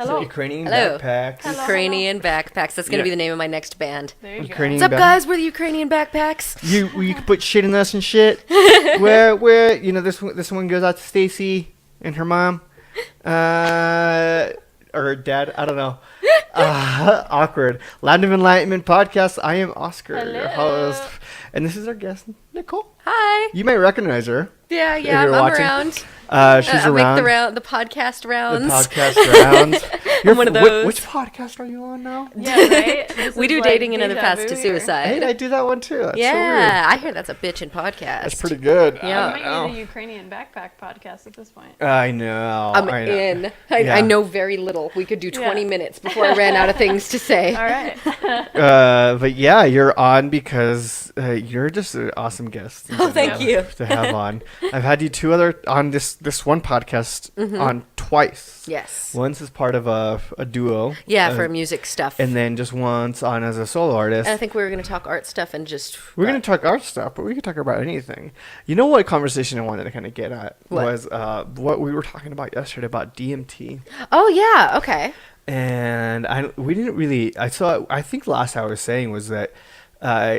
Hello. So Ukrainian Hello. backpacks. Hello. Ukrainian Backpacks. That's going to be the name of my next band. There you Ukrainian What's up, back- guys? We're the Ukrainian Backpacks. You can put shit in us and shit. where this one goes out to Stacy and her mom, or her dad. I don't know. Awkward. Land of Enlightenment podcast. I am Oscar, your Hello. host, and this is our guest, Nicole. Hi. You may recognize her. Yeah, If yeah, you're I'm watching. around. She's I around. make the podcast The rounds. podcast rounds. I'm one of those. Which podcast are you on now? Yeah, right? This We is do like dating and other deja paths vu to here. suicide. Hey, I do that one too. That's so weird. Yeah, I hear that's a bitchin' podcast. That's pretty good. Yeah. We might need a Ukrainian backpack podcast at this point. I know. I'm I know. in. Yeah. I know very little. We could do 20 Yeah. minutes before I ran out of things to say. All right. But yeah, you're on because you're just an awesome guest. in Oh, thank general you. To have on. I've had you two other on this one podcast on twice. Yes. Once as part of a duo. Yeah, for music stuff. And then just once on as a solo artist. And I think we were going to talk art stuff and just... We're going to talk art stuff, but we can talk about anything. You know what conversation I wanted to kind of get at What? was what we were talking about yesterday about DMT. Oh, yeah. Okay. And we didn't really. I think last I was saying was that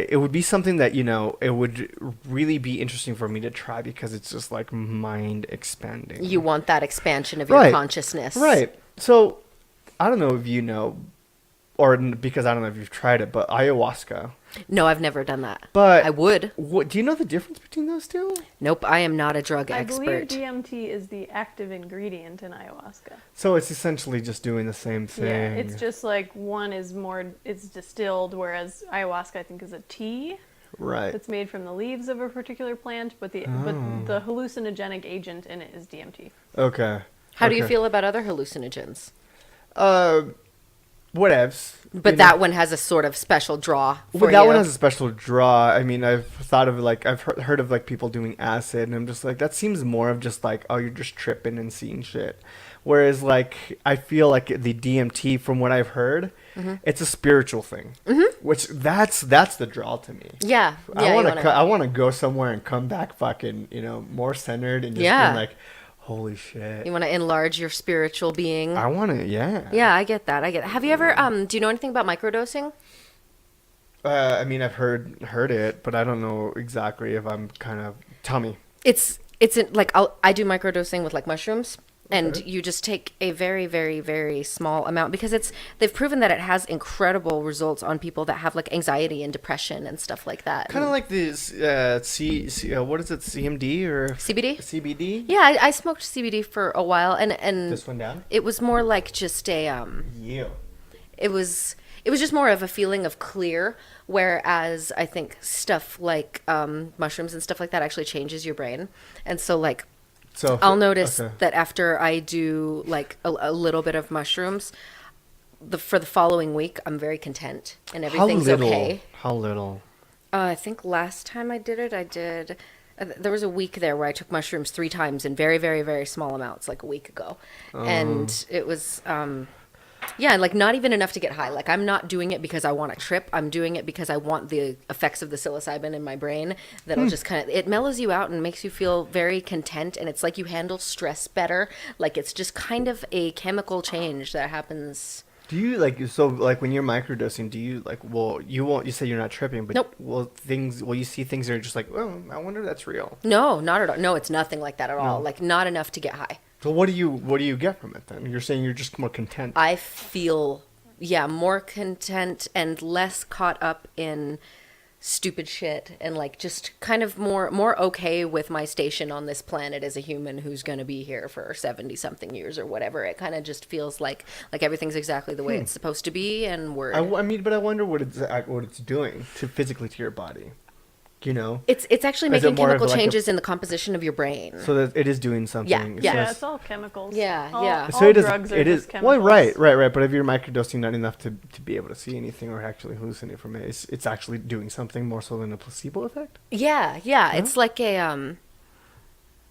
it would be something that it would really be interesting for me to try because it's just like mind expanding. You want that expansion of your Right. consciousness. Right. So I don't know if you know, or because I don't know if you've tried it, but ayahuasca. No, I've never done that. But I would. What do you know the difference between those two? Nope, I am not a drug I expert. believe DMT is the active ingredient in ayahuasca. So it's essentially just doing the same thing. Yeah, it's just like one is more, it's distilled, whereas ayahuasca I think is a tea right. that's made from the leaves of a particular plant, but the hallucinogenic agent in it is DMT. Okay. How do you Okay. feel about other hallucinogens? Whatevs. But that one has a sort of special draw for Well, that you. one has a special draw. I mean, I've thought of I've heard of people doing acid, and I'm just like, that seems more of just like, oh, you're just tripping and seeing shit. Whereas I feel like the DMT, from what I've heard, it's a spiritual thing, which that's the draw to me. Yeah. I want to go somewhere and come back fucking more centered and just being like, holy shit. You want to enlarge your spiritual being. I want to, yeah. Yeah, I get that. Have you ever, do you know anything about microdosing? I mean, I've heard it, but I don't know exactly if I'm kind of. Tell me. It's I do microdosing with mushrooms. And you just take a very, very, very small amount because they've proven that it has incredible results on people that have anxiety and depression and stuff like that. Kind of like this, what is it, CMD or CBD? CBD? Yeah, I smoked CBD for a while, and This one down? it was more like just a Yeah. it was just more of a feeling of clear, whereas I think stuff like mushrooms and stuff like that actually changes your brain, and so So I'll notice okay. that after I do a little bit of mushrooms, for the following week, I'm very content and everything's okay. How little? I think last time I did it, there was a week there where I took mushrooms 3 times in very, very, very small amounts, a week ago. And it was, not even enough to get high. I'm not doing it because I want to trip. I'm doing it because I want the effects of the psilocybin in my brain that'll just it mellows you out and makes you feel very content. And it's like you handle stress better. It's just kind of a chemical change that happens. Do you when you're microdosing, do you you say you're not tripping, but Nope. will you see things that are just oh, I wonder if that's real. No, not at all. No, it's nothing like that at all. Not enough to get high. So what do you get from it then? You're saying you're just more content. I feel, more content and less caught up in stupid shit and just kind of more okay with my station on this planet as a human who's going to be here for 70 something years or whatever. It kind of just feels like everything's exactly the way it's supposed to be, and we're But I wonder what it's doing physically to your body. it's actually Is it making more of chemical like a- changes in the composition of your brain. So that it is doing something. Yeah, It's yeah. Yeah, less- it's all chemicals. Yeah, all, yeah. All So it is. drugs are It is. just chemicals. Well, right. But if you're microdosing not enough to be able to see anything or actually hallucinate from it, it's actually doing something more so than a placebo effect. Yeah. It's like a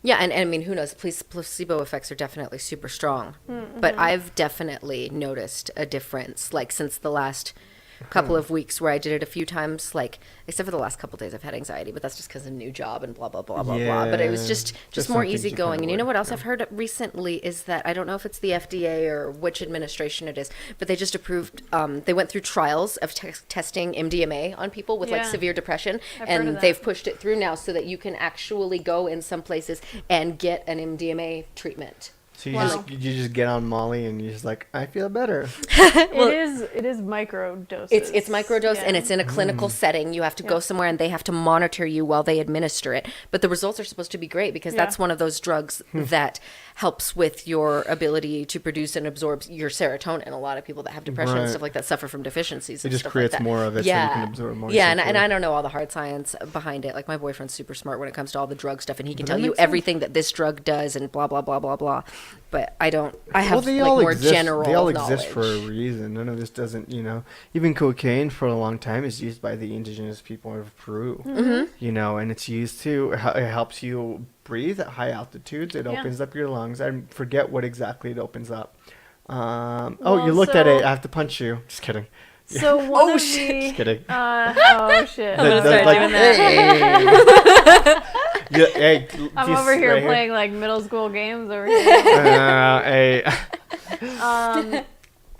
yeah, and I mean, who knows? Placebo effects are definitely super strong, but I've definitely noticed a difference. Since the last couple of weeks where I did it a few times, like except for the last couple of days I've had anxiety, but that's just because of a new job and blah blah blah blah blah. But it was just There's more some things you easygoing. can And you know avoid, what else yeah. I've heard recently is that I don't know if it's the FDA or which administration it is, but they just approved. They went through trials of testing MDMA on people with like Yeah. severe depression, I've heard of and that. they've pushed it through now so that you can actually go in some places and get an MDMA treatment. So you Wow. you just get on Molly and you're just like, I feel better. It is micro doses. It's microdose and Yeah. it's in a clinical setting. You have to go Yeah. somewhere and they have to monitor you while they administer it. But the results are supposed to be great because that's Yeah. one of those drugs that helps with your ability to produce and absorb your serotonin. A lot of people that have depression and Right. stuff like that suffer from deficiencies. It and just stuff creates like that. more of it so you can absorb more Yeah, and essentially. I don't know all the hard science behind it. Like my boyfriend's super smart when it comes to all the drug stuff, and he can But tell that you makes sense. everything that this drug does and blah blah blah blah blah. But I don't. I have They like all more exist. general They all knowledge. exist for a reason. None of this doesn't, even cocaine for a long time is used by the indigenous people of Peru. And it's used to, it helps you breathe at high altitudes. It Yeah. opens up your lungs. I forget what exactly it opens up. You Well, looked at so- it. I have to punch you. Just kidding. So one of Just kidding. oh shit! I'm gonna start doing that. Yeah, hey, I'm just over here right playing like middle school games over here. Hey.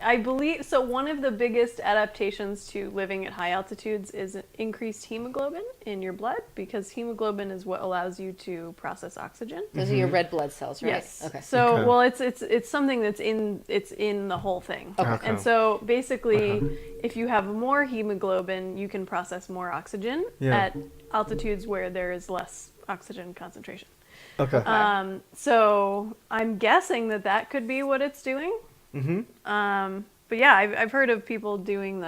I believe so. One of the biggest adaptations to living at high altitudes is increased hemoglobin in your blood because hemoglobin is what allows you to process oxygen. Those are your red blood cells, right? Yes. Okay. So, Okay. well, it's something that's in the whole thing. Okay. And so basically, if you have more hemoglobin, you can process more oxygen Yeah. at altitudes where there is less oxygen concentration. Okay. So I'm guessing that could be what it's doing. Mm-hmm. But yeah, I've heard of people doing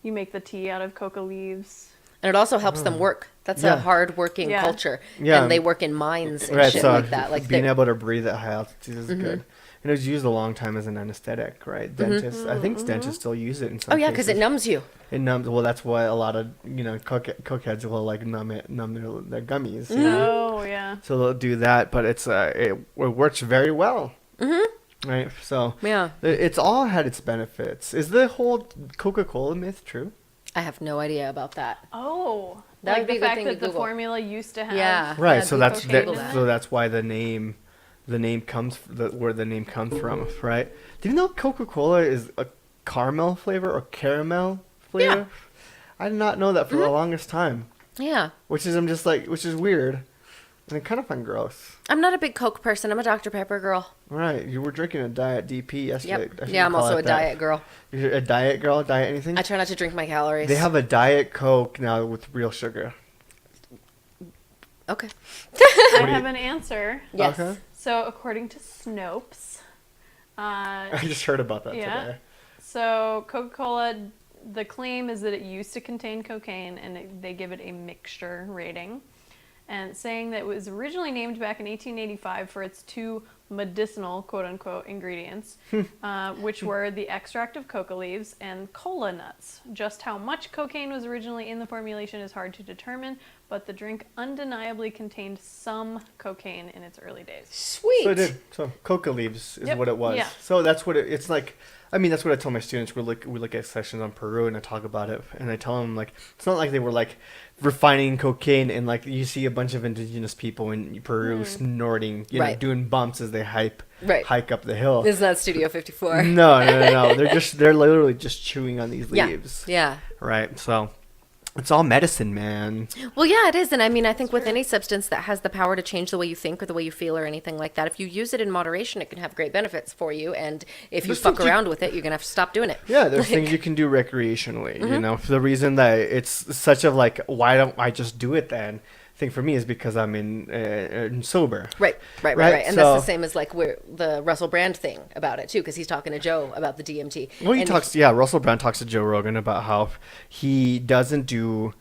you make the tea out of coca leaves. And it also helps them work. That's Yeah. a hard-working Yeah. culture. Yeah. And they work in mines and Right, shit so like that. Like being they're- able to breathe at high altitudes is good. And it was used a long time as an anesthetic, right? Dentists, I think dentists still use it in some Oh yeah, because it cases. numbs you. It numbs. Well, that's why a lot of cokeheads will like numb their gummies. Oh yeah. So they'll do that, but it works very well. Right. So Yeah. it's all had its benefits. Is the whole Coca-Cola myth true? I have no idea about that. Oh, That like would be the a good fact thing to that the Google. formula used to have. Yeah. Right. Yeah, So do that's cocaine that, in so it. that's why the name comes where the name comes from, right? Did you know Coca-Cola is a caramel flavor or caramel flavor? Yeah. I did not know that for the longest time. Yeah. Which is weird. And I kind of find gross. I'm not a big Coke person. I'm a Dr. Pepper girl. Right. You were drinking a Diet DP yesterday. Yep. I should Yeah, I'm call also it a that. diet girl. You're a diet girl? Diet anything? I try not to drink my calories. They have a Diet Coke now with real sugar. Okay. I do you- have an answer. Yes. Okay. So according to Snopes, I just heard about that Yeah. today. so Coca-Cola, the claim is that it used to contain cocaine, and they give it a mixture rating, and saying that it was originally named back in 1885 for its two medicinal quote-unquote ingredients, which were the extract of coca leaves and cola nuts. Just how much cocaine was originally in the formulation is hard to determine, but the drink undeniably contained some cocaine in its early days. Sweet. So it did. So coca leaves is Yep. what it was. Yeah. So that's what it's like. I mean, that's what I tell my students. We look at sessions on Peru and I talk about it, and I tell them like it's not like they were like refining cocaine and like you see a bunch of indigenous people in Peru snorting, Right. doing bumps as they hike up the hill. This is not Studio 54. No. They're literally just chewing on these Yeah. leaves. Yeah. Right. So it's all medicine, man. Well, yeah, it is. And I mean, I think with any substance that has the power to change the way you think or the way you feel or anything like that, if you use it in moderation, it can have great benefits for you. And if you There's fuck things you- around with it, you're going to have to stop doing it. Yeah, there's things you can do recreationally. You know, for the reason that it's such of like, why don't I just do it then? Thing for me is because I'm in sober. Right. And So- that's the same as like the Russell Brand thing about it too, because he's talking to Joe about the DMT. Well, And Russell Brand talks to Joe Rogan about how he doesn't do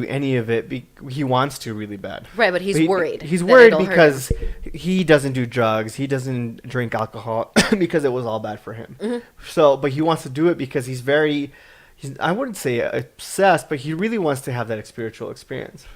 any of it. He wants to really bad. Right, but he's worried He's that worried it'll hurt because he doesn't do drugs. He doesn't drink alcohol because it was all bad for him. So, but he wants to do it because I wouldn't say obsessed, but he really wants to have that spiritual experience.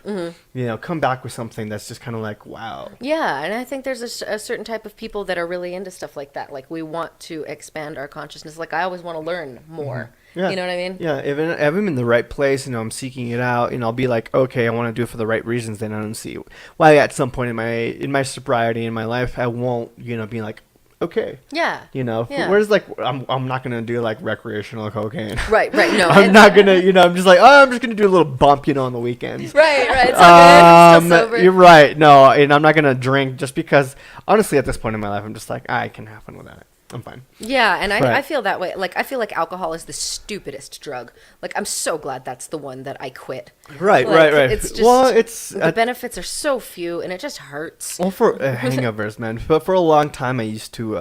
Come back with something that's just kind of like, wow. Yeah, and I think there's a certain type of people that are really into stuff like that. Like, we want to expand our consciousness. Like, I always want to learn more. Yeah. You know what I mean? Yeah, if I'm in the right place, I'm seeking it out, I'll be like, okay, I want to do it for the right reasons. Then I don't see why at some point in my sobriety in my life, I won't, be like, okay. Yeah. Yeah. Whereas like I'm not gonna do like recreational cocaine. Right. No. I'm not gonna, I'm just like, I'm just gonna do a little bump, on the weekends. Right. It's all good. Still sober. You're right. No, and I'm not gonna drink just because honestly at this point in my life I'm just like, I can have fun without it. I'm fine. Yeah, and I feel that way. Like, I feel like alcohol is the stupidest drug. Like, I'm so glad that's the one that I quit. Right. It's just, the benefits are so few, and it just hurts. Well, for hangovers, man. But for a long time, I used to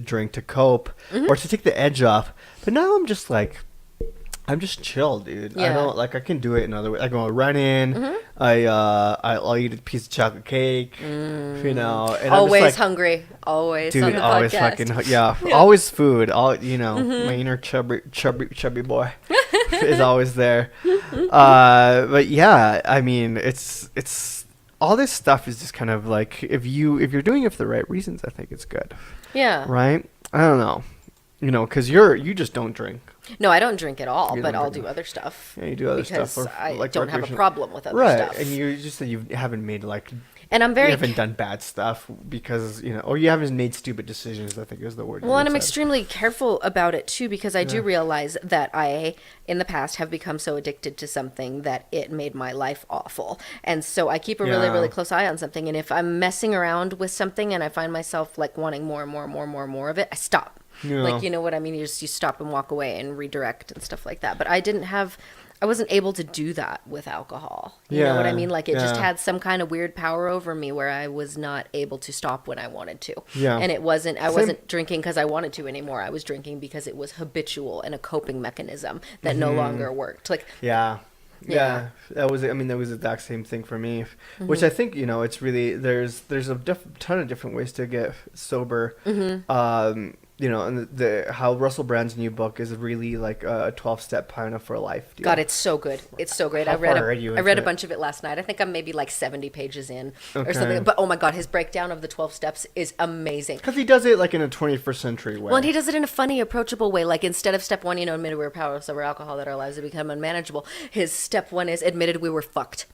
drink to cope or to take the edge off. But now I'm just like, I'm just chill, dude. Yeah. I don't I can do it in other ways. I go running. I'll eat a piece of chocolate cake. And Always I'm just like, hungry. Always dude, on the always podcast. fucking always food. My inner chubby boy is always there. But yeah, I mean, it's all this stuff is just kind of like if you're doing it for the right reasons, I think it's good. Yeah. Right? I don't know. Because you just don't drink. No, I don't drink at all, You but don't I'll drink. do other stuff. Yeah, you do other because stuff. I like don't have a recreational- problem with other right. stuff. And you just said you haven't made And I'm you very haven't done bad stuff because or you haven't made stupid decisions. I think is the word. well, and I'm said. extremely careful about it too, because I do realize that I, in the past, have become so addicted to something that it made my life awful. And so I keep a really, Yeah. really close eye on something. And if I'm messing around with something and I find myself like wanting more and more of it, I stop. Yeah. Like, you know what I mean? You stop and walk away and redirect and stuff like that. But I wasn't able to do that with alcohol. You know what I mean? Like, it just Yeah. had some kind of weird power over me where I was not able to stop when I wanted to. Yeah. And I wasn't drinking because I wanted to anymore. I was drinking because it was habitual and a coping mechanism that no longer worked. Like, Yeah. Yeah. That was the exact same thing for me, which I think, it's really, there's a ton of different ways to get sober. And how Russell Brand's new book is really like a 12-step plan for life. Deal. God, it's so good. It's so great. How I read far are you I read a into it? bunch of it last night. I think I'm maybe like 70 pages in or Okay. something. But oh my God, his breakdown of the 12 steps is amazing. Because he does it like in a 21st century way. Well, and he does it in a funny, approachable way. Like, instead of step one, admitted we were powerless over alcohol, that our lives have become unmanageable. His step one is admitted we were fucked.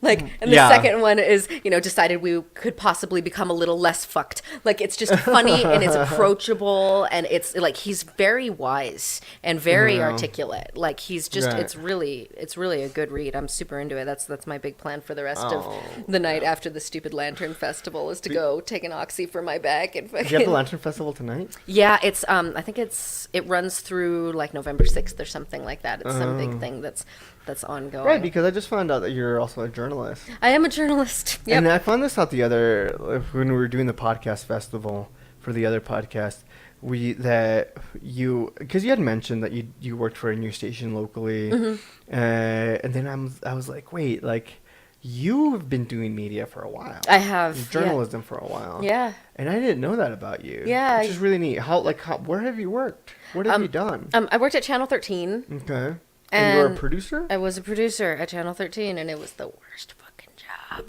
Like, and the Yeah. second one is, decided we could possibly become a little less fucked. Like, it's just funny and it's approachable, and it's like, he's very wise and very articulate. Like, he's just, Right. it's really a good read. I'm super into it. That's my big plan for the rest of the night after the stupid Lantern Festival is to go take an oxy for my back and Do you have fucking. the Lantern Festival tonight? Yeah, it's I think it runs through like November 6th or something like that. It's some big thing that's ongoing. Right, because I just found out that you're also a journalist. I am a journalist. Yep. And I found this out when we were doing the podcast festival for the other podcast. Because you had mentioned that you worked for a news station locally, and then I was like, wait, like you've been doing media for a while. I have journalism for a while. Yeah. And I didn't know that about you. Yeah, which is really neat. Where have you worked? What have you done? I worked at Channel 13. Okay. And you were a And producer? I was a producer at Channel 13, and it was the worst fucking job.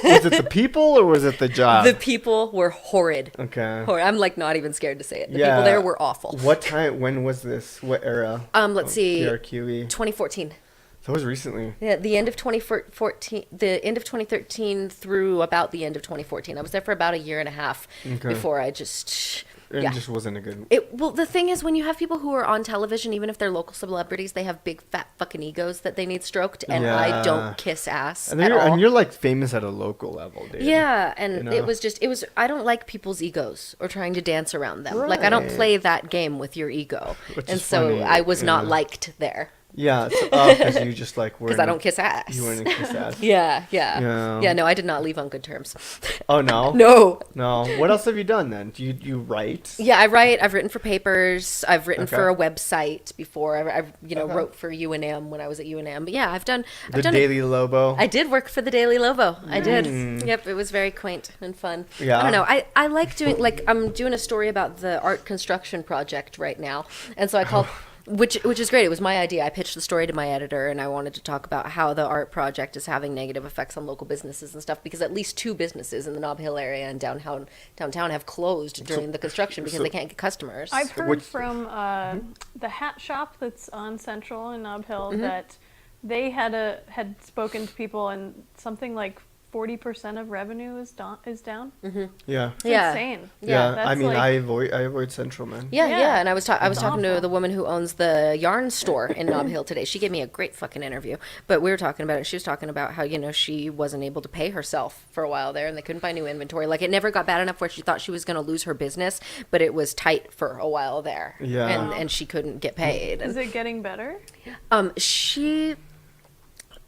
Was it the people or was it the job? The people were horrid. Okay. Horrid. I'm like not even scared to say it. The people there were awful. What time? When was this? What era? Let's see. PRQE. 2014. So it was recently. Yeah, the end of 2014, the end of 2013 through about the end of 2014. I was there for about a year and a half before I just. It Yeah. just wasn't a good. Well, the thing is, when you have people who are on television, even if they're local celebrities, they have big fat fucking egos that they need stroked, and I Yeah. don't kiss ass And at all. you're like famous at a local level, dude. Yeah, and You know? it was I don't like people's egos or trying to dance around them. Like, I don't Right. play that game with your ego. Which And is so funny, I was not yeah. liked there. Yeah, because you just like were. Because I don't kiss ass. You weren't a kiss ass. Yeah. Yeah. No, I did not leave on good terms. Oh no. No. No. What else have you done then? Do you write? Yeah, I write. I've written for papers. I've written Okay. for a website before. I wrote for UNM when I was at UNM. But yeah, I've done. The Daily Lobo. I did work for the Daily Lobo. I did. Yep, it was very quaint and fun. Yeah. I don't know. I like doing I'm doing a story about the art construction project right now, and so I called. Which is great. It was my idea. I pitched the story to my editor, and I wanted to talk about how the art project is having negative effects on local businesses and stuff. Because at least 2 businesses in the Nob Hill area and downtown have closed during the construction because they can't get customers. I've heard from the hat shop that's on Central in Nob Hill that they had spoken to people, and something like 40% of revenue is down. Yeah. It's insane. Yeah, that's I mean, like- I avoid Central, man. Yeah, and I was talking to awful. the woman who owns the yarn store in Nob Hill today. She gave me a great fucking interview. But we were talking about it. She was talking about how, she wasn't able to pay herself for a while there, and they couldn't buy new inventory. Like, it never got bad enough where she thought she was going to lose her business, but it was tight for a while there. Yeah. And she couldn't get paid. Is it getting better?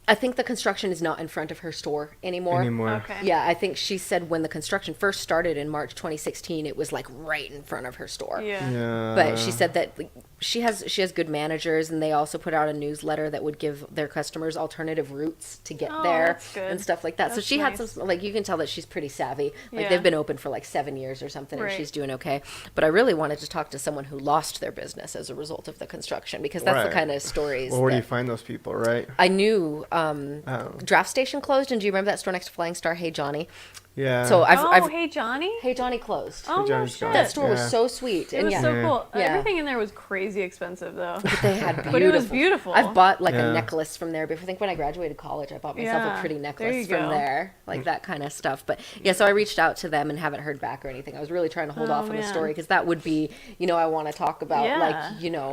I think the construction is not in front of her store anymore. Okay. Yeah, I think she said when the construction first started in March 2016, it was like right in front of her store. Yeah. But she said that she has good managers, and they also put out a newsletter that would give their customers alternative routes to get there that's good. and stuff like that. So That's she had nice. some, like, you can tell that she's pretty savvy. Like, Yeah. they've been open for like 7 years or something, and Right. she's doing okay. But I really wanted to talk to someone who lost their business as a result of the construction, because that's the Right. kind of stories. Well, where do you that- find those people, right? I knew Oh. Draft Station closed, and do you remember that store next to Flying Star, Hey Johnny? Yeah. So I've Hey Johnny. Hey Johnny closed. Oh no Johnny's shit. gone. That store was Yeah. so sweet. It And was yeah, so Yeah. cool. Yeah. Everything in there was crazy expensive though. they had beautiful. But it was beautiful. I've bought like Yeah. a necklace from there before. I think when I graduated college, I bought myself Yeah, a pretty there necklace you from go. there, like that kind of stuff. But yeah, so I reached out to them and haven't heard back or anything. I was really trying to hold Oh, off on the man. story because that would be, I want to talk about Yeah.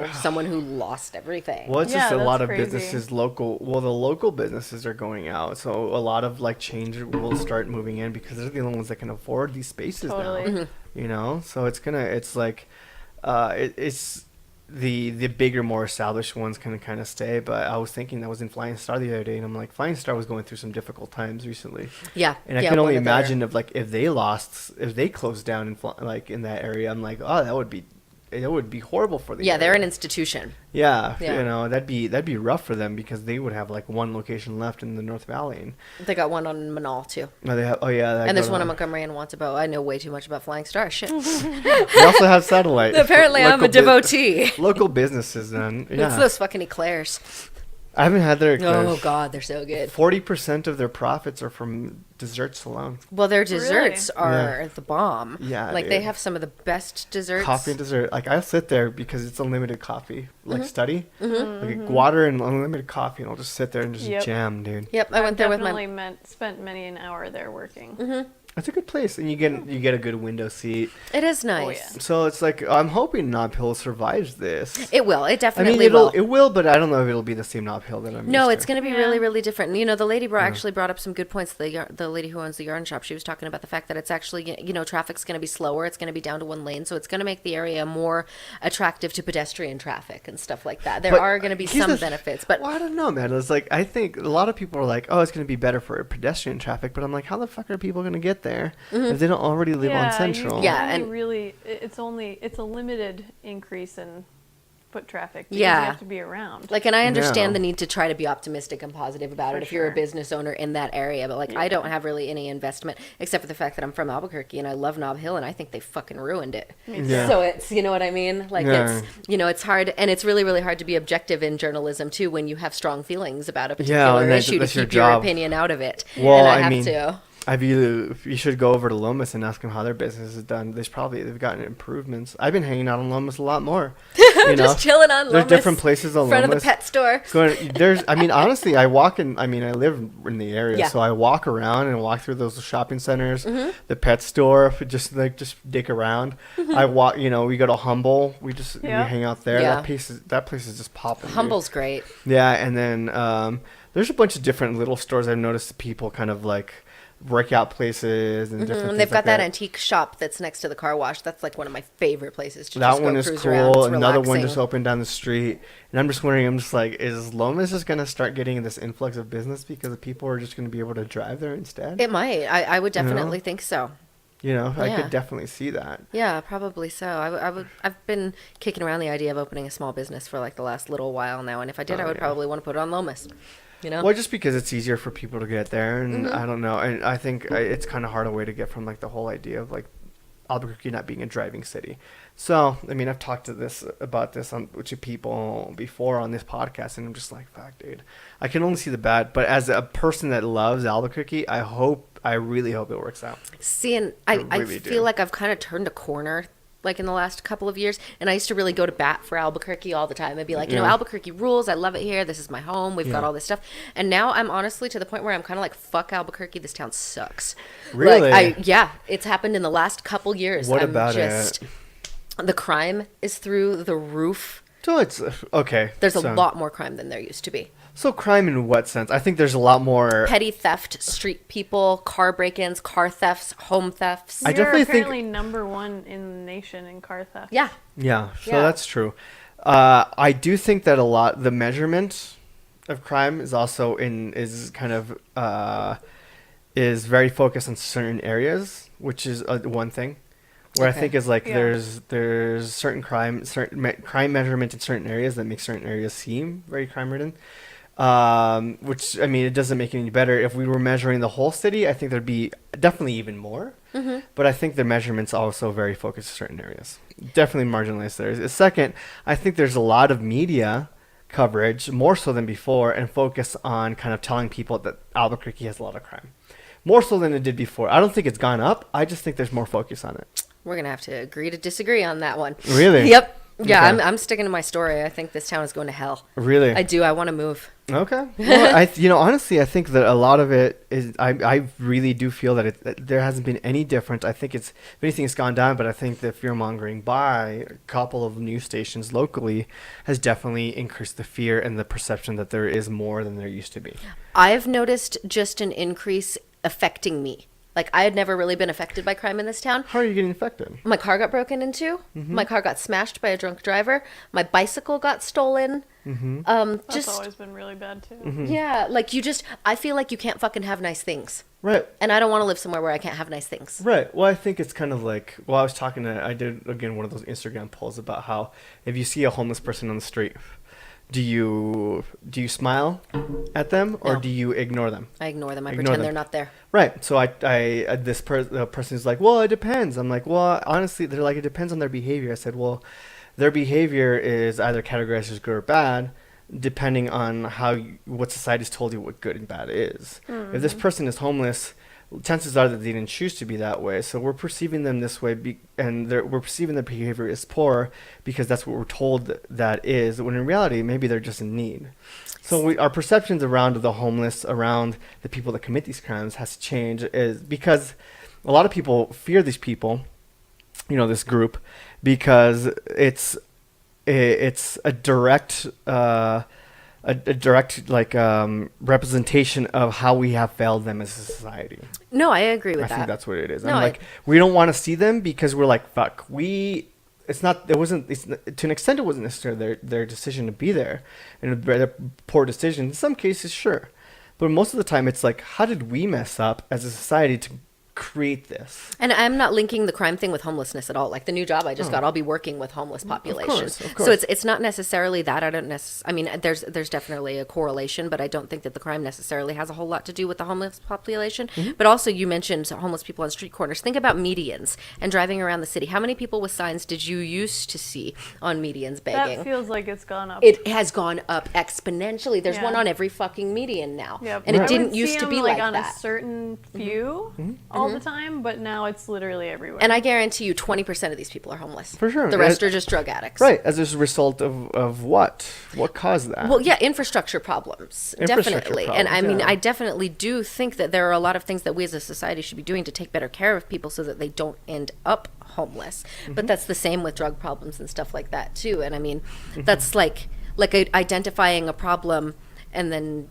like, someone who lost everything. Well, it's Yeah, just a lot that's of crazy. businesses the local businesses are going out. So a lot of like change will start moving in because they're the only ones that can afford these spaces Totally. now. So it's like, it's the bigger, more established ones can kind of stay. But I was thinking I was in Flying Star the other day, and I'm like, Flying Star was going through some difficult times recently. Yeah, And I yeah, can only one of their- imagine if they closed down in that area. I'm like, oh, that would be horrible for the Yeah, they're area. an institution. Yeah, Yeah. that'd be rough for them because they would have like one location left in the North Valley. And They got one on Manal too, they have, that and there's goes one in on. Montgomery and Wantabo. I know way too much about Flying Star. Shit. They also have satellite. Apparently, I'm a Local devotee. local businesses, then. It's Yeah, those fucking eclairs. I haven't had their Oh God, they're so good. 40% of their profits are from desserts alone. Well, their desserts Really? are the bomb. Yeah, like they dude. have some of the best desserts. Coffee and dessert. Like I sit there because it's unlimited coffee. Like Mm-hmm. study, like water and unlimited coffee, and I'll just sit there and just Yep. jam, dude. Yep, I went there with definitely my. spent many an hour there working. Mm-hmm. It's a good place, and you get a good window seat. It is Oh, nice. yeah. So it's like I'm hoping Nob Hill survives this. It will. It I definitely mean, will. it will, but I don't know if it'll be the same Nob Hill that I'm. No, used it's to. going to be Yeah. really, really different. The lady actually brought up some good points. The lady who owns the yarn shop, she was talking about the fact that it's actually, traffic's going to be slower. It's going to be down to one lane, so it's going to make the area more attractive to pedestrian traffic and stuff like that. There But are going to be here's some the- benefits, but Well, I don't know, man. It's like I think a lot of people are like, "Oh, it's going to be better for pedestrian traffic," but I'm like, how the fuck are people going to get there if they don't already live on Central? Yeah, and and- really, it's a limited increase in foot traffic. Because Yeah. you have to be around. and I understand No. the need to try to be optimistic and positive about For it if you're a sure. business owner in that area. But I don't have really any investment except for the fact that I'm from Albuquerque and I love Nob Hill and I think they fucking ruined it. Me too. Yeah. So it's, you know what I mean? Like Yeah. it's hard, and it's really, really hard to be objective in journalism too when you have strong feelings about a Yeah, particular and issue to that's your keep your job. opinion out of it. Well, and I I have mean, to. You should go over to Lomas and ask them how their business is done. They've gotten improvements. I've been hanging out on Lomas a lot more. You know? Just chilling on There's Lomas, different places on front of Lomas. the pet store. Honestly, I live in the area, Yeah. so I walk around and walk through those shopping centers, Mm-hmm. the pet store, just dick around. I walk, we go to Humble, we Yeah. hang out there. Yeah. That place is just popping. dude. Humble's great. Yeah, and then there's a bunch of different little stores I've noticed people kind of like breakout places and different. And things they've got like that antique shop that's next to the car wash. That's like one of my favorite places to That just one go is cruise cool. around. It's Another one relaxing. just opened down the street, and I'm just wondering. Is Lomas just gonna start getting this influx of business because the people are just gonna be able to drive there instead? It might. I would definitely think so. I Yeah. could definitely see that. Yeah, probably so. I've been kicking around the idea of opening a small business for like the last little while now, and if I did, Oh, I would yeah. probably want to put it on Lomas. Well, just because it's easier for people to get there, and Mm-hmm. I don't know, and I think it's kind of hard a way to get from like the whole idea of like Albuquerque not being a driving city. So, I mean, I've talked about this to people before on this podcast, and I'm just like, fuck, dude. I can only see the bad, but as a person that loves Albuquerque, I really hope it works out. See, and I really feel do. like I've kind of turned a corner, like in the last couple of years. And I used to really go to bat for Albuquerque all the time. I'd be like, you know, Yeah. Albuquerque rules. I love it here. This is my home. We've got Yeah. all this stuff. And now I'm honestly to the point where I'm kind of like, fuck Albuquerque. This town sucks. Really? Yeah, it's happened in the last couple years. What about it? The crime is through the roof. So it's okay. There's a lot more crime than there used to be. So crime in what sense? I think there's a lot more. Petty theft, street people, car break-ins, car thefts, home thefts. I We're definitely think- apparently number one in the nation in car theft. Yeah. Yeah, so Yeah. that's true. I do think that the measurement of crime is also is very focused on certain areas, which is one thing. Where Okay. I think is like Yeah. there's certain crime measurement in certain areas that make certain areas seem very crime ridden. Which, I mean, it doesn't make it any better. If we were measuring the whole city, I think there'd be definitely even more. Mm-hmm. But I think the measurements also very focused on certain areas. Definitely marginalized areas. Second, I think there's a lot of media coverage, more so than before, and focus on kind of telling people that Albuquerque has a lot of crime. More so than it did before. I don't think it's gone up. I just think there's more focus on it. We're going to have to agree to disagree on that one. Really? Yep. Yeah, Okay. I'm sticking to my story. I think this town is going to hell. Really? I do. I want to move. Okay. Well, honestly, I think that a lot of it is. I really do feel that there hasn't been any difference. I think if anything, it's gone down. But I think the fear mongering by a couple of news stations locally has definitely increased the fear and the perception that there is more than there used to be. I've noticed just an increase affecting me. Like, I had never really been affected by crime in this town. How are you getting affected? My car got broken into. Mm-hmm. My car got smashed by a drunk driver. My bicycle got stolen. Mm-hmm. That's Just, always been really bad too. yeah, like I feel like you can't fucking have nice things. Right. And I don't want to live somewhere where I can't have nice things. Right. Well, I think it's kind of like, I did, again, one of those Instagram polls about how if you see a homeless person on the street, do you smile at them or No. do you ignore them? I ignore them. I Ignore pretend them. they're not there. Right. So the person is like, well, it depends. I'm like, well, honestly, they're like, it depends on their behavior. I said, well, their behavior is either categorized as good or bad, depending on what society's told you what good and bad is. If this person is homeless, chances are that they didn't choose to be that way. So we're perceiving them this way, we're perceiving their behavior as poor because that's what we're told that is. When in reality, maybe they're just in need. So our perceptions around the homeless, around the people that commit these crimes, has to change, is because a lot of people fear these people, this group, because it's a direct representation of how we have failed them as a society. No, I agree with I that. think that's what it is. No, I'm like, we don't want to see them because we're like, fuck. To an extent, it wasn't necessarily their decision to be there, and their poor decision. In some cases, sure, but most of the time, it's like, how did we mess up as a society to create this? And I'm not linking the crime thing with homelessness at all. Like the new job I just got, I'll be working with homeless populations. Of course. So it's not necessarily that. I mean, there's definitely a correlation, but I don't think that the crime necessarily has a whole lot to do with the homeless population. But also, you mentioned homeless people on street corners. Think about medians and driving around the city. How many people with signs did you used to see on medians begging? That feels like it's gone up. It has gone up exponentially. There's Yeah. one on every fucking median now. Yep. And I it didn't would used see to be 'em, like on that. a certain few all the time, but now it's literally everywhere. And I guarantee you 20% of these people are homeless. For sure. The rest are just drug addicts. Right, as a result of what? What caused that? Well, yeah, infrastructure problems, Infrastructure definitely. And I problems, mean, yeah. I definitely do think that there are a lot of things that we as a society should be doing to take better care of people so that they don't end up homeless. But that's the same with drug problems and stuff like that too. And I mean, that's like identifying a problem and then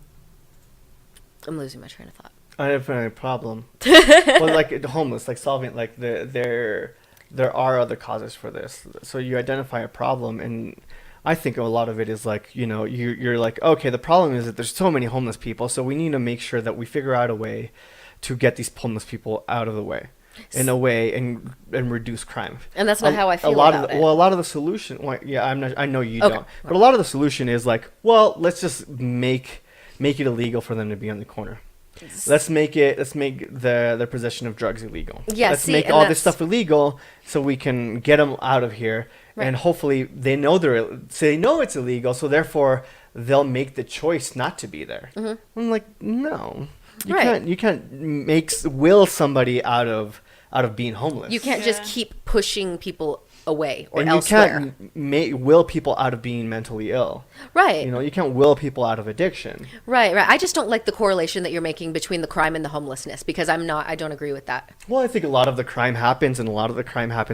I'm losing my train of thought. I have a problem. Well, like the homeless, like solving, like there are other causes for this. So you identify a problem, and I think a lot of it is like, you're like, okay, the problem is that there's so many homeless people, so we need to make sure that we figure out a way to get these homeless people out of the way, in a way, and reduce crime. And that's not how I feel a lot about of it. Well, a lot of the solution, I know you Okay. don't, but a lot of the solution is like, well, let's just make it illegal for them to be on the corner. let's make the possession of drugs illegal. Yeah, let's see, make and all this that's- stuff illegal so we can get them out of here. Right. And hopefully they know it's illegal, so therefore they'll make the choice not to be there. I'm like, no, Right. you can't will somebody out of being homeless. You can't just keep pushing people away or and elsewhere. you can't will people out of being mentally ill. Right. You know, you can't will people out of addiction. Right. I just don't like the correlation that you're making between the crime and the homelessness, because I don't agree with that. Well, I think a lot of the crime happens,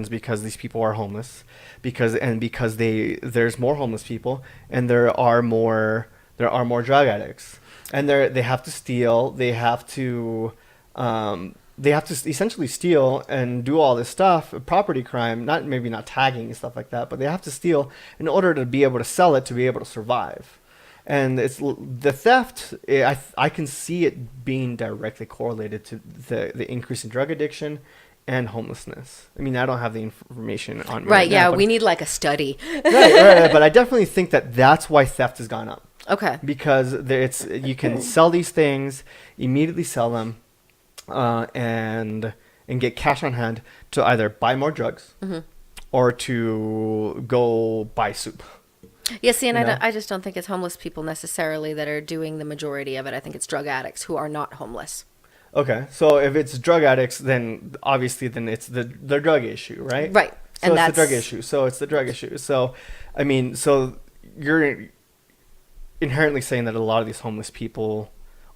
because these people are homeless, because there's more homeless people, and there are more drug addicts, and they have to steal, they have to essentially steal and do all this stuff, property crime, maybe not tagging and stuff like that, but they have to steal in order to be able to sell it, to be able to survive. And it's the theft. I can see it being directly correlated to the increase in drug addiction and homelessness. I mean, I don't have the information on me Right. now, Yeah. but- We need like a study. right. But I definitely think that's why theft has gone up, Okay. because you can sell these things, immediately sell them, and get cash on hand to either buy more drugs or to go buy soup. Yeah, see, and You know? I just don't think it's homeless people necessarily that are doing the majority of it. I think it's drug addicts who are not homeless. Okay, so if it's drug addicts, then obviously it's the drug issue, right? Right. So And it's the drug that's- issue. So it's the drug issue. So, I mean, so you're inherently saying that a lot of these homeless people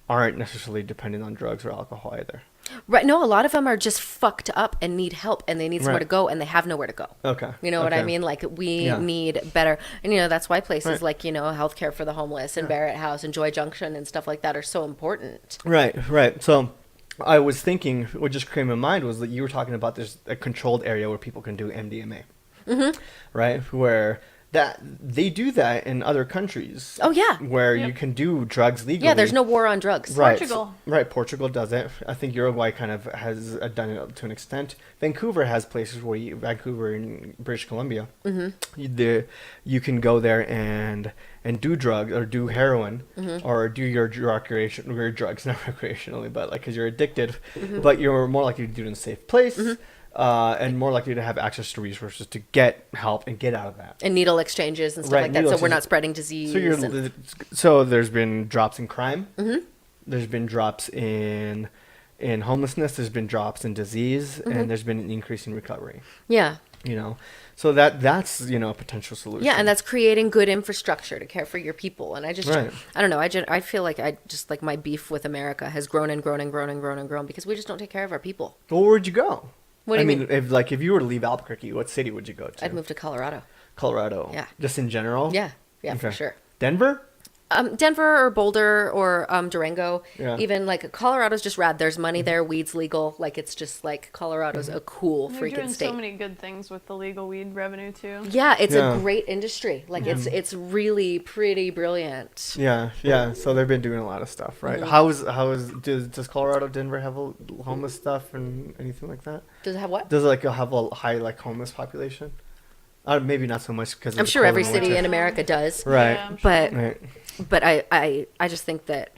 aren't necessarily dependent on drugs or alcohol either. Right. No, a lot of them are just fucked up and need help, and they need somewhere Right. to go, and they have nowhere to go. Okay. You know what I Okay. mean? Like, we Yeah. need better. And, that's why places Right. like, healthcare for the homeless and Barrett House and Joy Junction and stuff like that are so important. Right. So I was thinking, what just came to mind was that you were talking about there's a controlled area where people can do MDMA, right? Where that they do that in other countries. Oh, yeah. Where you can do drugs legally. Yeah, there's no war on drugs. Right. Portugal. Right, Portugal does it. I think Uruguay kind of has done it to an extent. Vancouver has places where Vancouver in British Columbia, you can go there and do drugs or do heroin or do your drugs, not recreationally, but like because you're addicted, but you're more likely to do it in a safe place. And more likely to have access to resources to get help and get out of that. And needle exchanges and stuff Right, like that, needle so we're not exchanges. spreading disease. So there's been drops in crime. There's been drops in homelessness. There's been drops in disease, and there's been an increase in recovery. Yeah. So that's a potential solution. Yeah, and that's creating good infrastructure to care for your people. And I just, Right. I don't know, I feel like my beef with America has grown and grown and grown and grown and grown because we just don't take care of our people. Well, where'd you go? What do you mean? If you were to leave Albuquerque, what city would you go to? I'd move to Colorado. Colorado. Yeah. Just in general. Yeah, for Okay. sure. Denver. Denver or Boulder or Durango. Yeah. Even like Colorado's just rad. There's money there. Weed's legal. Like it's just like Colorado's a cool They're freaking doing state. so many good things with the legal weed revenue too. Yeah, it's Yeah. a great industry. Like it's really pretty brilliant. Yeah. So they've been doing a lot of stuff, right? Does Colorado, Denver have a homeless stuff and anything like that? Does it have what? Does it have a high homeless population? Maybe not so much because I'm sure every city in America does. Right. Yeah, I'm sure. But Right. but I just think that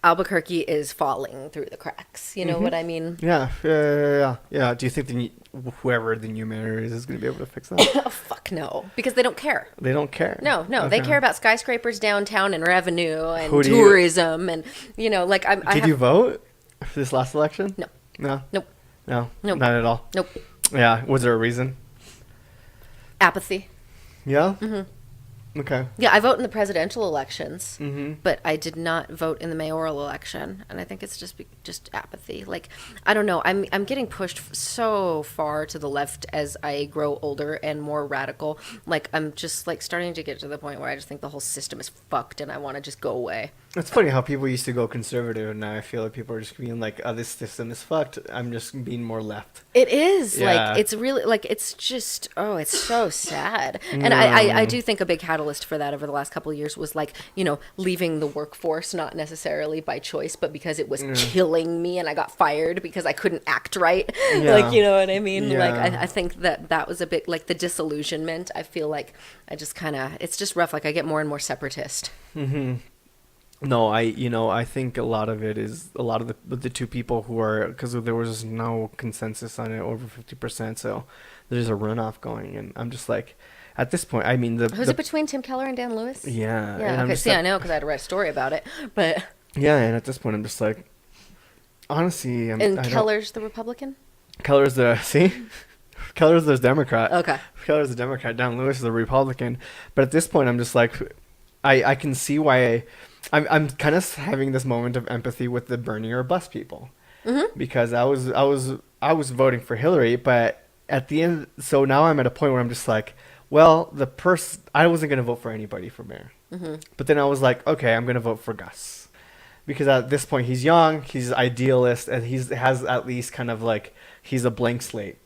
Albuquerque is falling through the cracks. You know what I mean? Yeah. Do you think whoever the new mayor is going to be able to fix that? Oh fuck no, because they don't care. They don't care. No, they Okay. care about skyscrapers downtown and revenue and Who do you- tourism and like Did you vote for this last election? No. No. Nope. No. Nope. Not at all. Nope. Yeah. Was there a reason? Apathy. Yeah. Okay. Yeah, I vote in the presidential elections, Mm-hmm. but I did not vote in the mayoral election, and I think it's just apathy. Like I don't know, I'm getting pushed so far to the left as I grow older and more radical. Like I'm just like starting to get to the point where I just think the whole system is fucked, and I want to just go away. It's funny how people used to go conservative, and now I feel like people are just being like, "Oh, this system is fucked." I'm just being more left. It is Yeah. like it's really like it's just it's so sad, and I do think a big catalyst for that over the last couple of years was like leaving the workforce, not necessarily by choice, but because it was killing me, and I got fired because I couldn't act right. Yeah. Like you know what I mean? Like Yeah. I think that was a bit like the disillusionment. I feel like I just kind of it's just rough. Like I get more and more separatist. No, I think a lot of it is a lot of the two people who are, because there was no consensus on it over 50%, so there's a runoff going, and I'm just like, at this point, I mean Who's it between, Tim Keller and Dan Lewis? yeah, and Yeah, I'm okay. just See, I like, know because I had to write a story about it. But yeah, and at this point, I'm just like, honestly, and I don't. Keller's the Republican? Keller's the see, Keller's the Democrat. Okay. Keller's the Democrat. Dan Lewis is the Republican. But at this point, I'm just like, I can see why I'm kind of having this moment of empathy with the Bernie or bust people, because I was voting for Hillary, but at the end, so now I'm at a point where I'm just like, well, I wasn't gonna vote for anybody for mayor, but then I was like, okay, I'm gonna vote for Gus, because at this point he's young, he's idealist, and has at least kind of like he's a blank slate,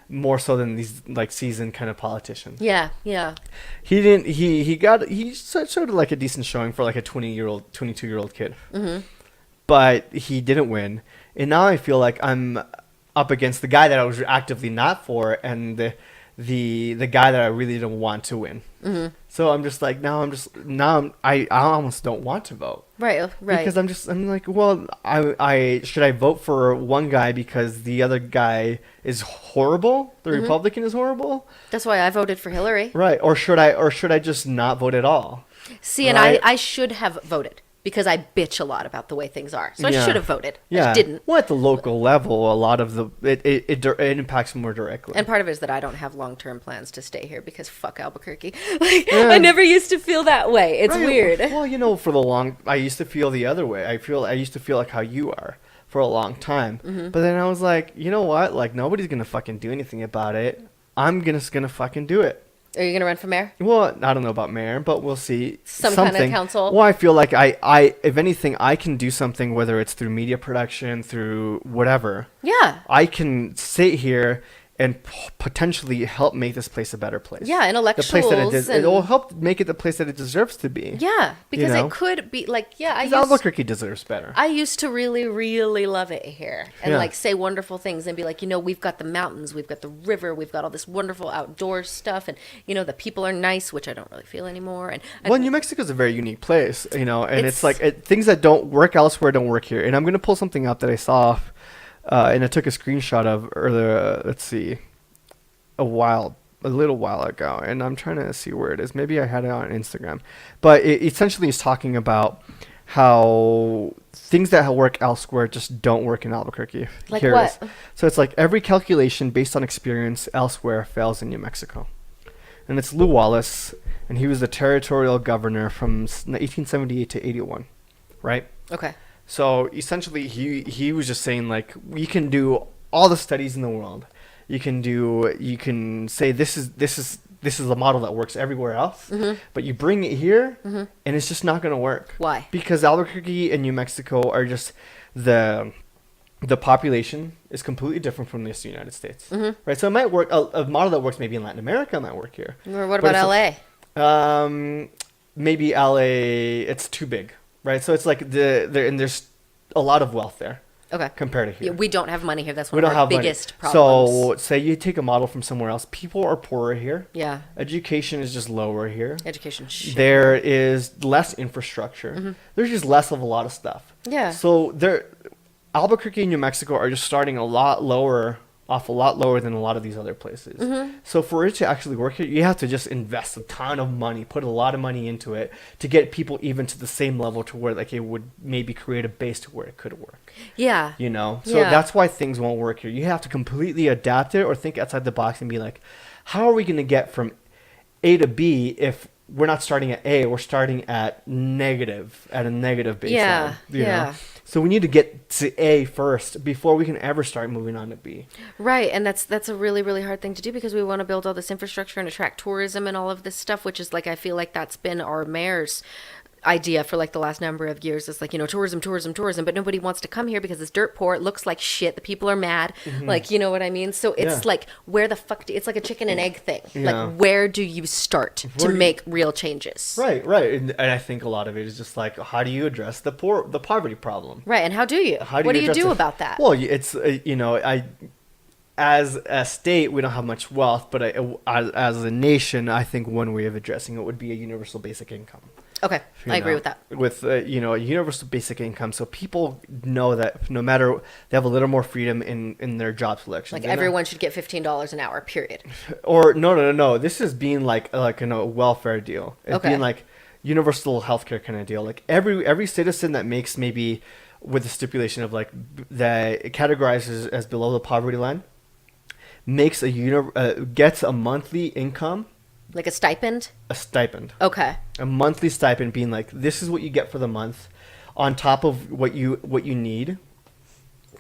more so than these like seasoned kind of politicians. Yeah, yeah. He didn't. He showed like a decent showing for like a 22-year-old kid. But he didn't win, and now I feel like I'm up against the guy that I was actively not for, and the guy that I really didn't want to win. So I'm just like I almost don't want to vote. Right, right. Because I'm like, well, I should I vote for one guy because the other guy is horrible? The Republican is horrible? That's why I voted for Hillary. Right. Or should I just not vote at all? See, and Right. I should have voted because I bitch a lot about the way things are. So I Yeah. should have voted. I Yeah. just didn't. Well, at the local level, a lot of it impacts more directly. And part of it is that I don't have long-term plans to stay here because fuck Albuquerque. Like, I never used to feel that way. It's Right. weird. Well, I used to feel the other way. I used to feel like how you are for a long time. But then I was like, you know what? Like, nobody's gonna fucking do anything about it. I'm just gonna fucking do it. Are you going to run for mayor? Well, I don't know about mayor, but we'll see. Some kind of council? Well, I feel like if anything, I can do something, whether it's through media production, through whatever. Yeah. I can sit here and potentially help make this place a better place. Yeah, intellectuals. The place that and- it will help make it the place that it deserves to be. Yeah, because know? it could be like, I 'Cause Albuquerque deserves better. used to really, really love it here and Yeah. like say wonderful things and be like, we've got the mountains, we've got the river, we've got all this wonderful outdoor stuff, and the people are nice, which I don't really feel anymore. And Well, New Mexico is a very unique place, and it's It's- like things that don't work elsewhere don't work here. And I'm gonna pull something up that I saw, and I took a screenshot of earlier. Let's see, a little while ago, and I'm trying to see where it is. Maybe I had it on Instagram, but it essentially is talking about how things that work elsewhere just don't work in Albuquerque. Like Here it what? is. So it's like every calculation based on experience elsewhere fails in New Mexico. And it's Lew Wallace, and he was the territorial governor from 1878 to 81, right? okay. So essentially, he was just saying like, we can do all the studies in the world. You can say this is a model that works everywhere else, but you bring it here, and it's just not going to work. Why? Because Albuquerque and New Mexico are just the population is completely different from the United States, right? So it might work. A model that works maybe in Latin America might work here. Or what But about it's LA? Maybe LA. It's too big, right? So it's like there's a lot of wealth there Okay. compared to here. Yeah, we don't have money here. That's We one don't of our have money. biggest problems. So say you take a model from somewhere else. People are poorer here. Yeah. Education is just lower here. Education. Shit. There is less infrastructure. There's just less of a lot of stuff. Yeah. So Albuquerque and New Mexico are just starting a lot lower than a lot of these other places. So for it to actually work here, you have to just invest a ton of money, put a lot of money into it to get people even to the same level to where like it would maybe create a base to where it could work. Yeah. So Yeah. that's why things won't work here. You have to completely adapt it or think outside the box and be like, how are we going to get from A to B if we're not starting at A, we're starting at a negative baseline. Yeah, you know? yeah. So we need to get to A first before we can ever start moving on to B. Right, and that's a really, really hard thing to do because we want to build all this infrastructure and attract tourism and all of this stuff, which is like I feel like that's been our mayor's idea for like the last number of years. It's like, tourism, but nobody wants to come here because it's dirt poor, it looks like shit, the people are mad, like, you know what I mean? So it's Yeah. like, where the fuck it's like a chicken and egg thing. Yeah. Like, where do you start to Where do you- make real changes? Right. And I think a lot of it is just like, how do you address the poverty problem? Right, and how do you? What do you address do it? about that? Well, it's as a state, we don't have much wealth, but as a nation, I think one way of addressing it would be a universal basic income. Okay, I agree with that. With a universal basic income, so people know that no matter, they have a little more freedom in their job selection. Like everyone should get $15 an hour, period. Or no. This is being like a welfare deal. It's Okay. being like universal healthcare kind of deal. Like every citizen that makes, maybe with the stipulation of like that it categorizes as below the poverty line, makes gets a monthly income, Like a stipend? a stipend. Okay. A monthly stipend, being like, this is what you get for the month, on top of what you need,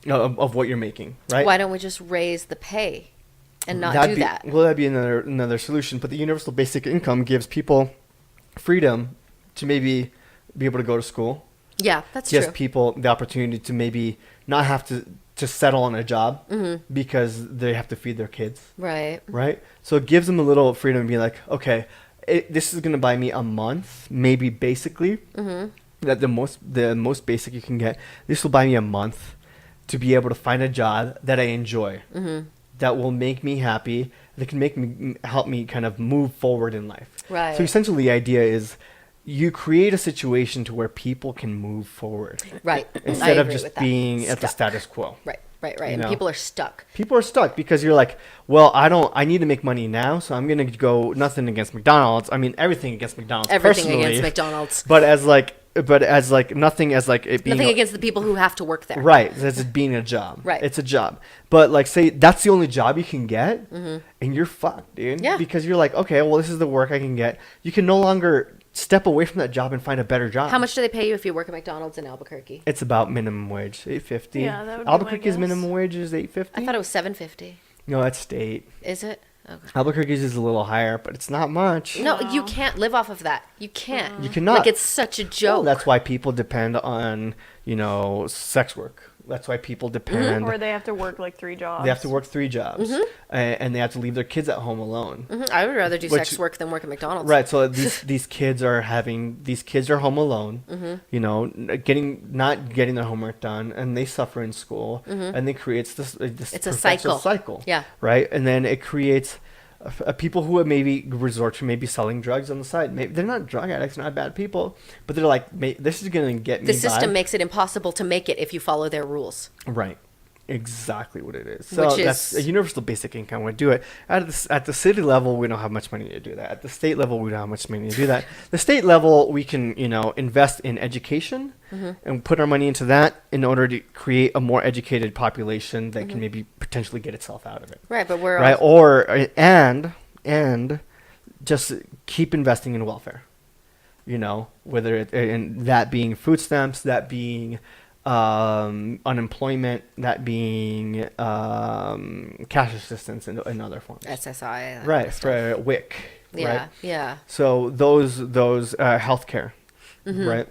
of what you're making, right? Why don't we just raise the pay and not That'd do be, that? Well, that'd be another solution. But the universal basic income gives people freedom to maybe be able to go to school. Yeah, that's Gives true. people the opportunity to maybe not have to settle on a job because they have to feed their kids, Right. right? So it gives them a little freedom to be like, okay, this is going to buy me a month, maybe basically, that the most basic you can get. This will buy me a month to be able to find a job that I enjoy, that will make me happy, that can help me kind of move forward in life. Right. So essentially the idea is you create a situation to where people can move forward. Right. Instead I of agree just with that. being at the Stuck. status quo. Right. You And know? people are stuck. People are stuck because you're like, well, I need to make money now, so I'm going to go, nothing against McDonald's. I mean, everything against McDonald's Everything personally, against McDonald's. But as nothing as like it being Nothing against the people who have to work there. right, as it being a job. Right. It's a job. But like, say that's the only job you can get, and you're fucked, dude. Yeah. Because you're like, okay, well, this is the work I can get. You can no longer step away from that job and find a better job. How much do they pay you if you work at McDonald's in Albuquerque? It's about minimum wage, $8.50. Yeah, that would be my Albuquerque's guess. minimum wage is $8.50. I thought it was $7.50. No, that's state. Is it? Okay. Albuquerque's is a little higher, but it's not much. No, you Wow. can't live off of that. You can't. You cannot. Like, it's such a joke. Well, that's why people depend on, sex work. That's why people depend. Or they have to work like 3 jobs. They have to work 3 jobs, and they have to leave their kids at home alone. I would rather do Which- sex work than work at McDonald's. Right. So these kids are home alone. Not getting their homework done, and they suffer in school, and it creates this It's a perpetual cycle. Yeah. Right. And then it creates people who would maybe resort to maybe selling drugs on the side. Maybe they're not drug addicts, not bad people, but they're like, this is going to get me The system by. makes it impossible to make it if you follow their rules. Right. Exactly what it is. So Which that's is- a universal basic income would do it. At the city level, we don't have much money to do that. At the state level, we don't have much money to do that. The state level, we can, invest in education and put our money into that in order to create a more educated population that can maybe potentially get itself out of it. Right, but we're Right. all, And just keep investing in welfare. Whether and that being food stamps, that being unemployment, that being cash assistance and other forms. SSI. that Right, kind of stuff. for WIC. Yeah, Right? yeah. So those healthcare, right?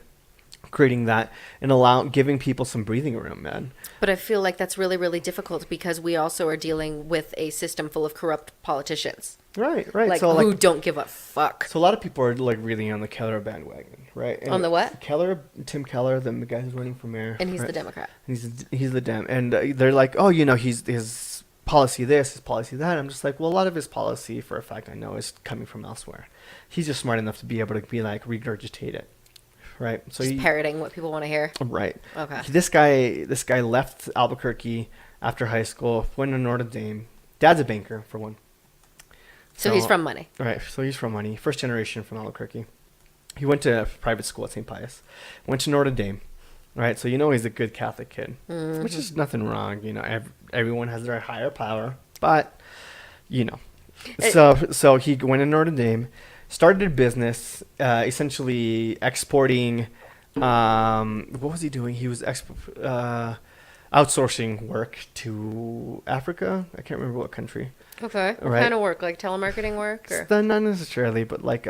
Creating that and giving people some breathing room, man. But I feel like that's really, really difficult because we also are dealing with a system full of corrupt politicians. Right. Like, So who don't give a fuck. So a lot of people are like really on the Keller bandwagon, right? And On the what? Tim Keller, the guy who's running for mayor. And he's right? the Democrat. He's the Dem, and they're like, oh, his policy this, his policy that. I'm just like, well, a lot of his policy, for a fact, I know is coming from elsewhere. He's just smart enough to be able to be like regurgitate it, right? So Just parroting what people want to hear. right. Okay. This guy left Albuquerque after high school, went to Notre Dame. Dad's a banker for one. So he's from money. Right, so he's from money. First generation from Albuquerque. He went to private school at St. Pius. Went to Notre Dame. Right, so he's a good Catholic kid, which is nothing wrong. Everyone has their higher power, but so he went to Notre Dame, started a business, essentially exporting. What was he doing? He was outsourcing work to Africa. I can't remember what country. Okay. What Right. kind of work? Like telemarketing work? Or? Not necessarily, but like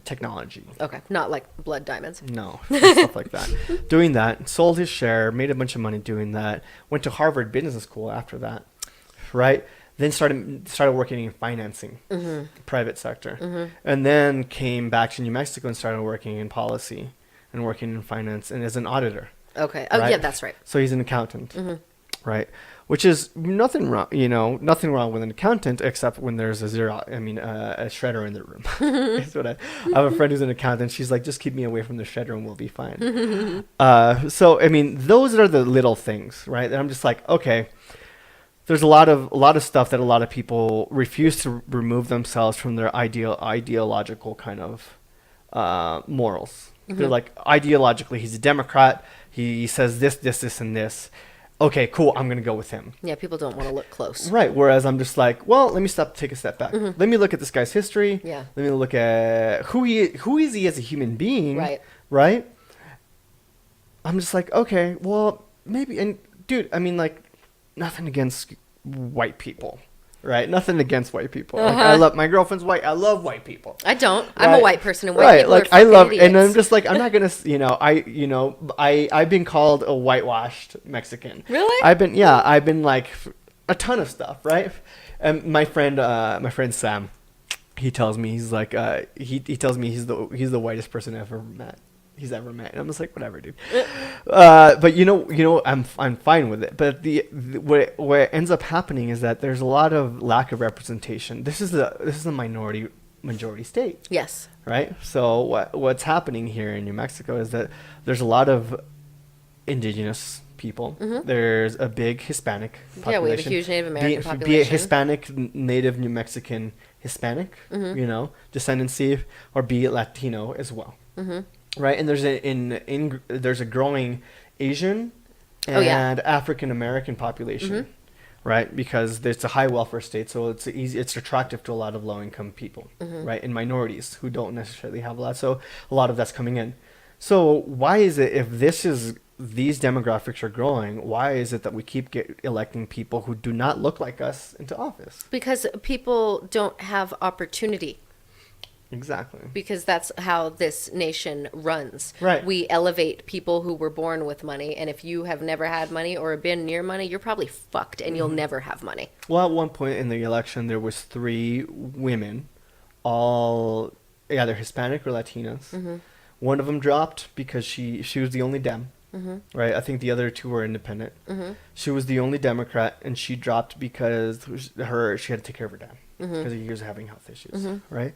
technology. Okay. Not like blood diamonds. No, stuff like that. Doing that, sold his share, made a bunch of money doing that. Went to Harvard Business School after that, right? Then started working in financing, private sector, and then came back to New Mexico and started working in policy and working in finance and as an auditor. Okay. Oh, Right. yeah, that's right. So he's an accountant. right? Which is nothing wrong, nothing wrong with an accountant, except when there's a shredder in the room. That's what I have a friend who's an accountant. She's like, just keep me away from the shredder and we'll be fine. So, I mean, those are the little things, right? And I'm just like, okay, there's a lot of stuff that a lot of people refuse to remove themselves from their ideological kind of morals. They're like, ideologically, he's a Democrat. He says this, and this. Okay, cool. I'm going to go with him. Yeah, people don't want to look close. Right. Whereas I'm just like, well, let me take a step back. Let me look at this guy's history. Yeah. Let me look at who is he as a human being. Right. Right. I'm just like, okay, well, maybe. And dude, I mean, like, nothing against white people. Right. Nothing against white people. Like, I love, my girlfriend's white. I love white people. I don't. I'm Right. a white person, and white people like are I love, idiots. and I'm just like, I'm not gonna, I've been called a whitewashed Mexican. Really? I've been like a ton of stuff, right? And my friend Sam, he tells me he's like, he tells me he's the whitest person he's ever met, and I'm just like, whatever, dude. But I'm fine with it. But what ends up happening is that there's a lot of lack of representation. This is a majority state. Yes. Right. So what's happening here in New Mexico is that there's a lot of indigenous people. There's a big Hispanic population. Yeah, we have a huge Native American population. Be it Hispanic, Native New Mexican, Hispanic, descendancy, or be it Latino as well. Right, and there's a growing Asian and African American population, right? Because it's a high welfare state, so it's attractive to a lot of low income people, right, and minorities who don't necessarily have a lot. So a lot of that's coming in. So why is it, if these demographics are growing, why is it that we keep electing people who do not look like us into office? Because people don't have opportunity. Exactly. Because that's how this nation runs. Right. We elevate people who were born with money, and if you have never had money or been near money, you're probably fucked, and you'll never have money. Well, at one point in the election, there was 3 women, all either Hispanic or Latinas. One of them dropped because she was the only Dem. Right. I think the other 2 were independent. She was the only Democrat, and she dropped because she had to take care of her dad because he was having health issues. Right.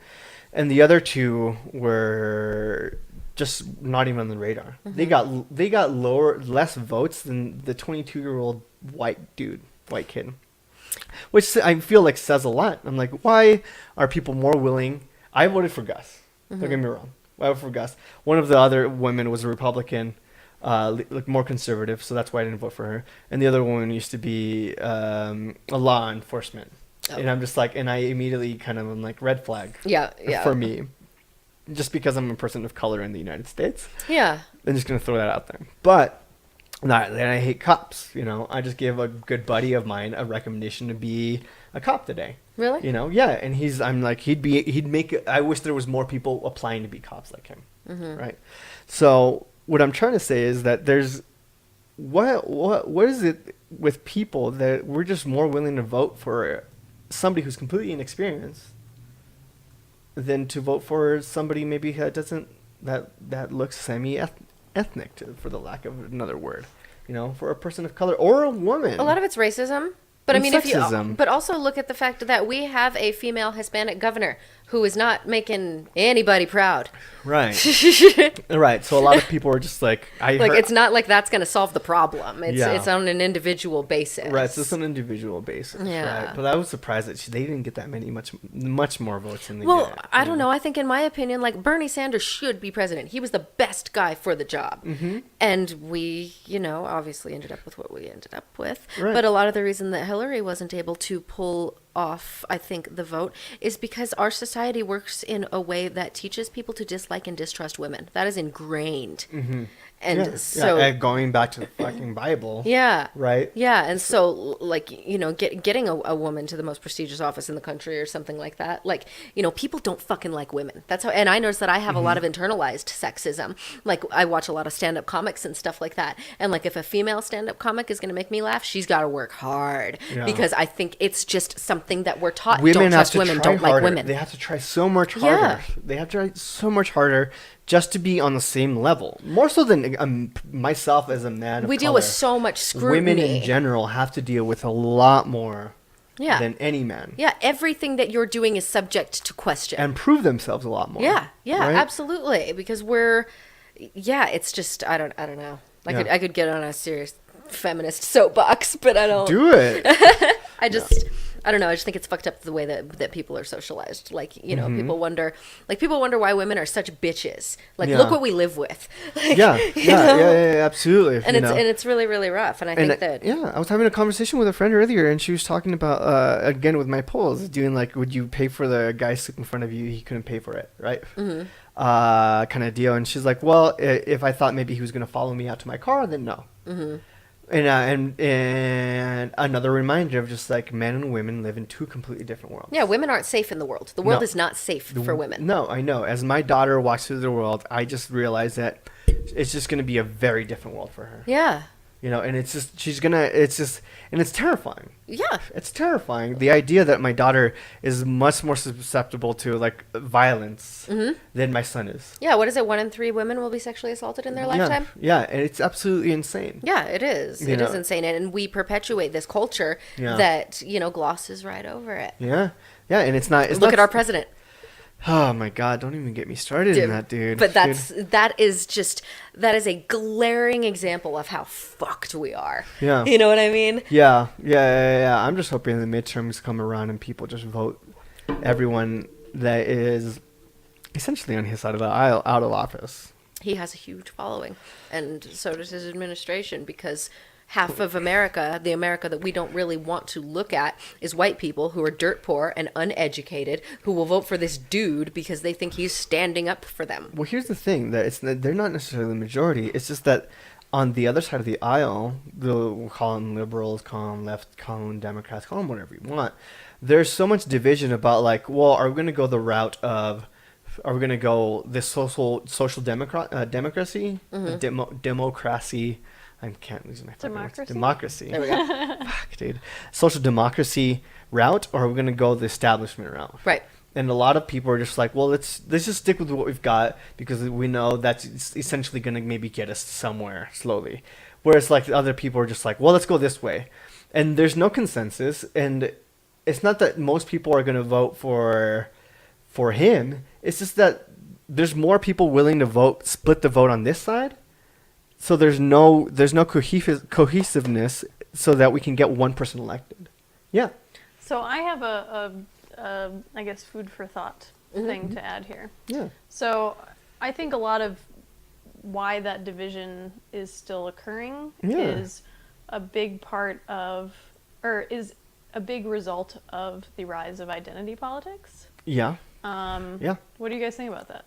And the other 2 were just not even on the radar. They got less votes than the 22-year-old white kid, which I feel like says a lot. I'm like, why are people more willing? I voted for Gus. Don't get me wrong. I voted for Gus. One of the other women was a Republican, like more conservative, so that's why I didn't vote for her. And the other woman used to be a law enforcement. Oh. And I'm just like, and I immediately kind of am like, red flag. Yeah. For me, just because I'm a person of color in the United States. Yeah. I'm just gonna throw that out there. But then I hate cops. I just gave a good buddy of mine a recommendation to be a cop today. Really? Yeah. And I'm like, he'd make. I wish there was more people applying to be cops like him. Right. So what I'm trying to say is that there's what is it with people that we're just more willing to vote for somebody who's completely inexperienced than to vote for somebody maybe that looks semi-ethnic, for the lack of another word, for a person of color or a woman. A lot of it's racism. But And I mean, sexism. but also look at the fact that we have a female Hispanic governor who is not making anybody proud. Right. Right. So a lot of people are just like, it's not like that's going to solve the problem. It's Yeah. it's on an individual basis. Right. So it's an individual basis. Yeah. Right. But I was surprised that they didn't get that many, much more votes than they Well, did. I don't know. I think, in my opinion, like, Bernie Sanders should be president. He was the best guy for the job. And we, obviously ended up with what we ended up with. Right. But a lot of the reason that Hillary wasn't able to pull off, I think, the vote is because our society works in a way that teaches people to dislike and distrust women. That is ingrained. And so and going back to the fucking Bible. Yeah. Right. Yeah. And so, like, getting a woman to the most prestigious office in the country or something like that, like, people don't fucking like women. That's how, and I notice that I have a lot of internalized sexism. Like, I watch a lot of stand-up comics and stuff like that. And, like, if a female stand-up comic is going to make me laugh, she's got to work hard. Yeah. Because I think it's just something that we're taught. Women Don't have trust to women, try don't harder. like women. They have to try so much harder. Yeah. They have to try so much harder just to be on the same level. More so than myself as a man of We deal color. with so much scrutiny. Women in general have to deal with a lot more Yeah. than any man. Yeah, everything that you're doing is subject to question. And prove themselves a lot more. Yeah, right? absolutely. Because it's just I don't know. I could get on a serious feminist soapbox, but I don't. Do it. I don't know. I just think it's fucked up the way that people are socialized. Like, you know, Mm-hmm. people wonder why women are such bitches. Like, Yeah. look what we live with. Like, Yeah, absolutely. And it's really, really rough. And I think that I was having a conversation with a friend earlier, and she was talking about again with my polls, doing like, would you pay for the guy sleep in front of you? He couldn't pay for it, right? Mm-hmm. Kind of deal. And she's like, well, if I thought maybe he was going to follow me out to my car, then no. Mm-hmm. And another reminder of just like men and women live in two completely different worlds. yeah, women aren't safe in the world. The world No. is not safe for women. No, I know. As my daughter walks through the world, I just realize that it's just going to be a very different world for her. Yeah. You know, and and it's terrifying. Yeah. It's terrifying. The idea that my daughter is much more susceptible to like violence than my son is. Yeah. What is it? 1 in 3 women will be sexually assaulted in their lifetime. Yeah, and it's absolutely insane. Yeah, it is. You It is know. insane. And we perpetuate this culture Yeah. that, glosses right over it. Yeah, and it's not. Look at our president. Oh my God! Don't even get me started in that, dude. But Dude. that is a glaring example of how fucked we are. Yeah. You know what I mean? Yeah. I'm just hoping the midterms come around and people just vote everyone that is essentially on his side of the aisle out of office. He has a huge following, and so does his administration, because half of America, the America that we don't really want to look at, is white people who are dirt poor and uneducated, who will vote for this dude because they think he's standing up for them. Well, here's the thing: they're not necessarily the majority. It's just that on the other side of the aisle, we'll call them liberals, call them left, call them Democrats, call them whatever you want. There's so much division about like, well, are we going to go the route of, are we going to go this social democracy, democracy? I can't lose my fucking words. Democracy. There we go. Fuck, dude. Social democracy route, or are we going to go the establishment route? Right. And a lot of people are just like, well, let's just stick with what we've got because we know that's essentially going to maybe get us somewhere slowly. Whereas like the other people are just like, well, let's go this way. And there's no consensus. And it's not that most people are going to vote for him. It's just that there's more people willing to split the vote on this side. So there's no cohesiveness so that we can get one person elected. Yeah. So I have I guess food for thought thing to add here. Yeah. So I think a lot of why that division is still occurring is a big part of, or is a big result of the rise of identity politics. Yeah. Yeah. What do you guys think about that?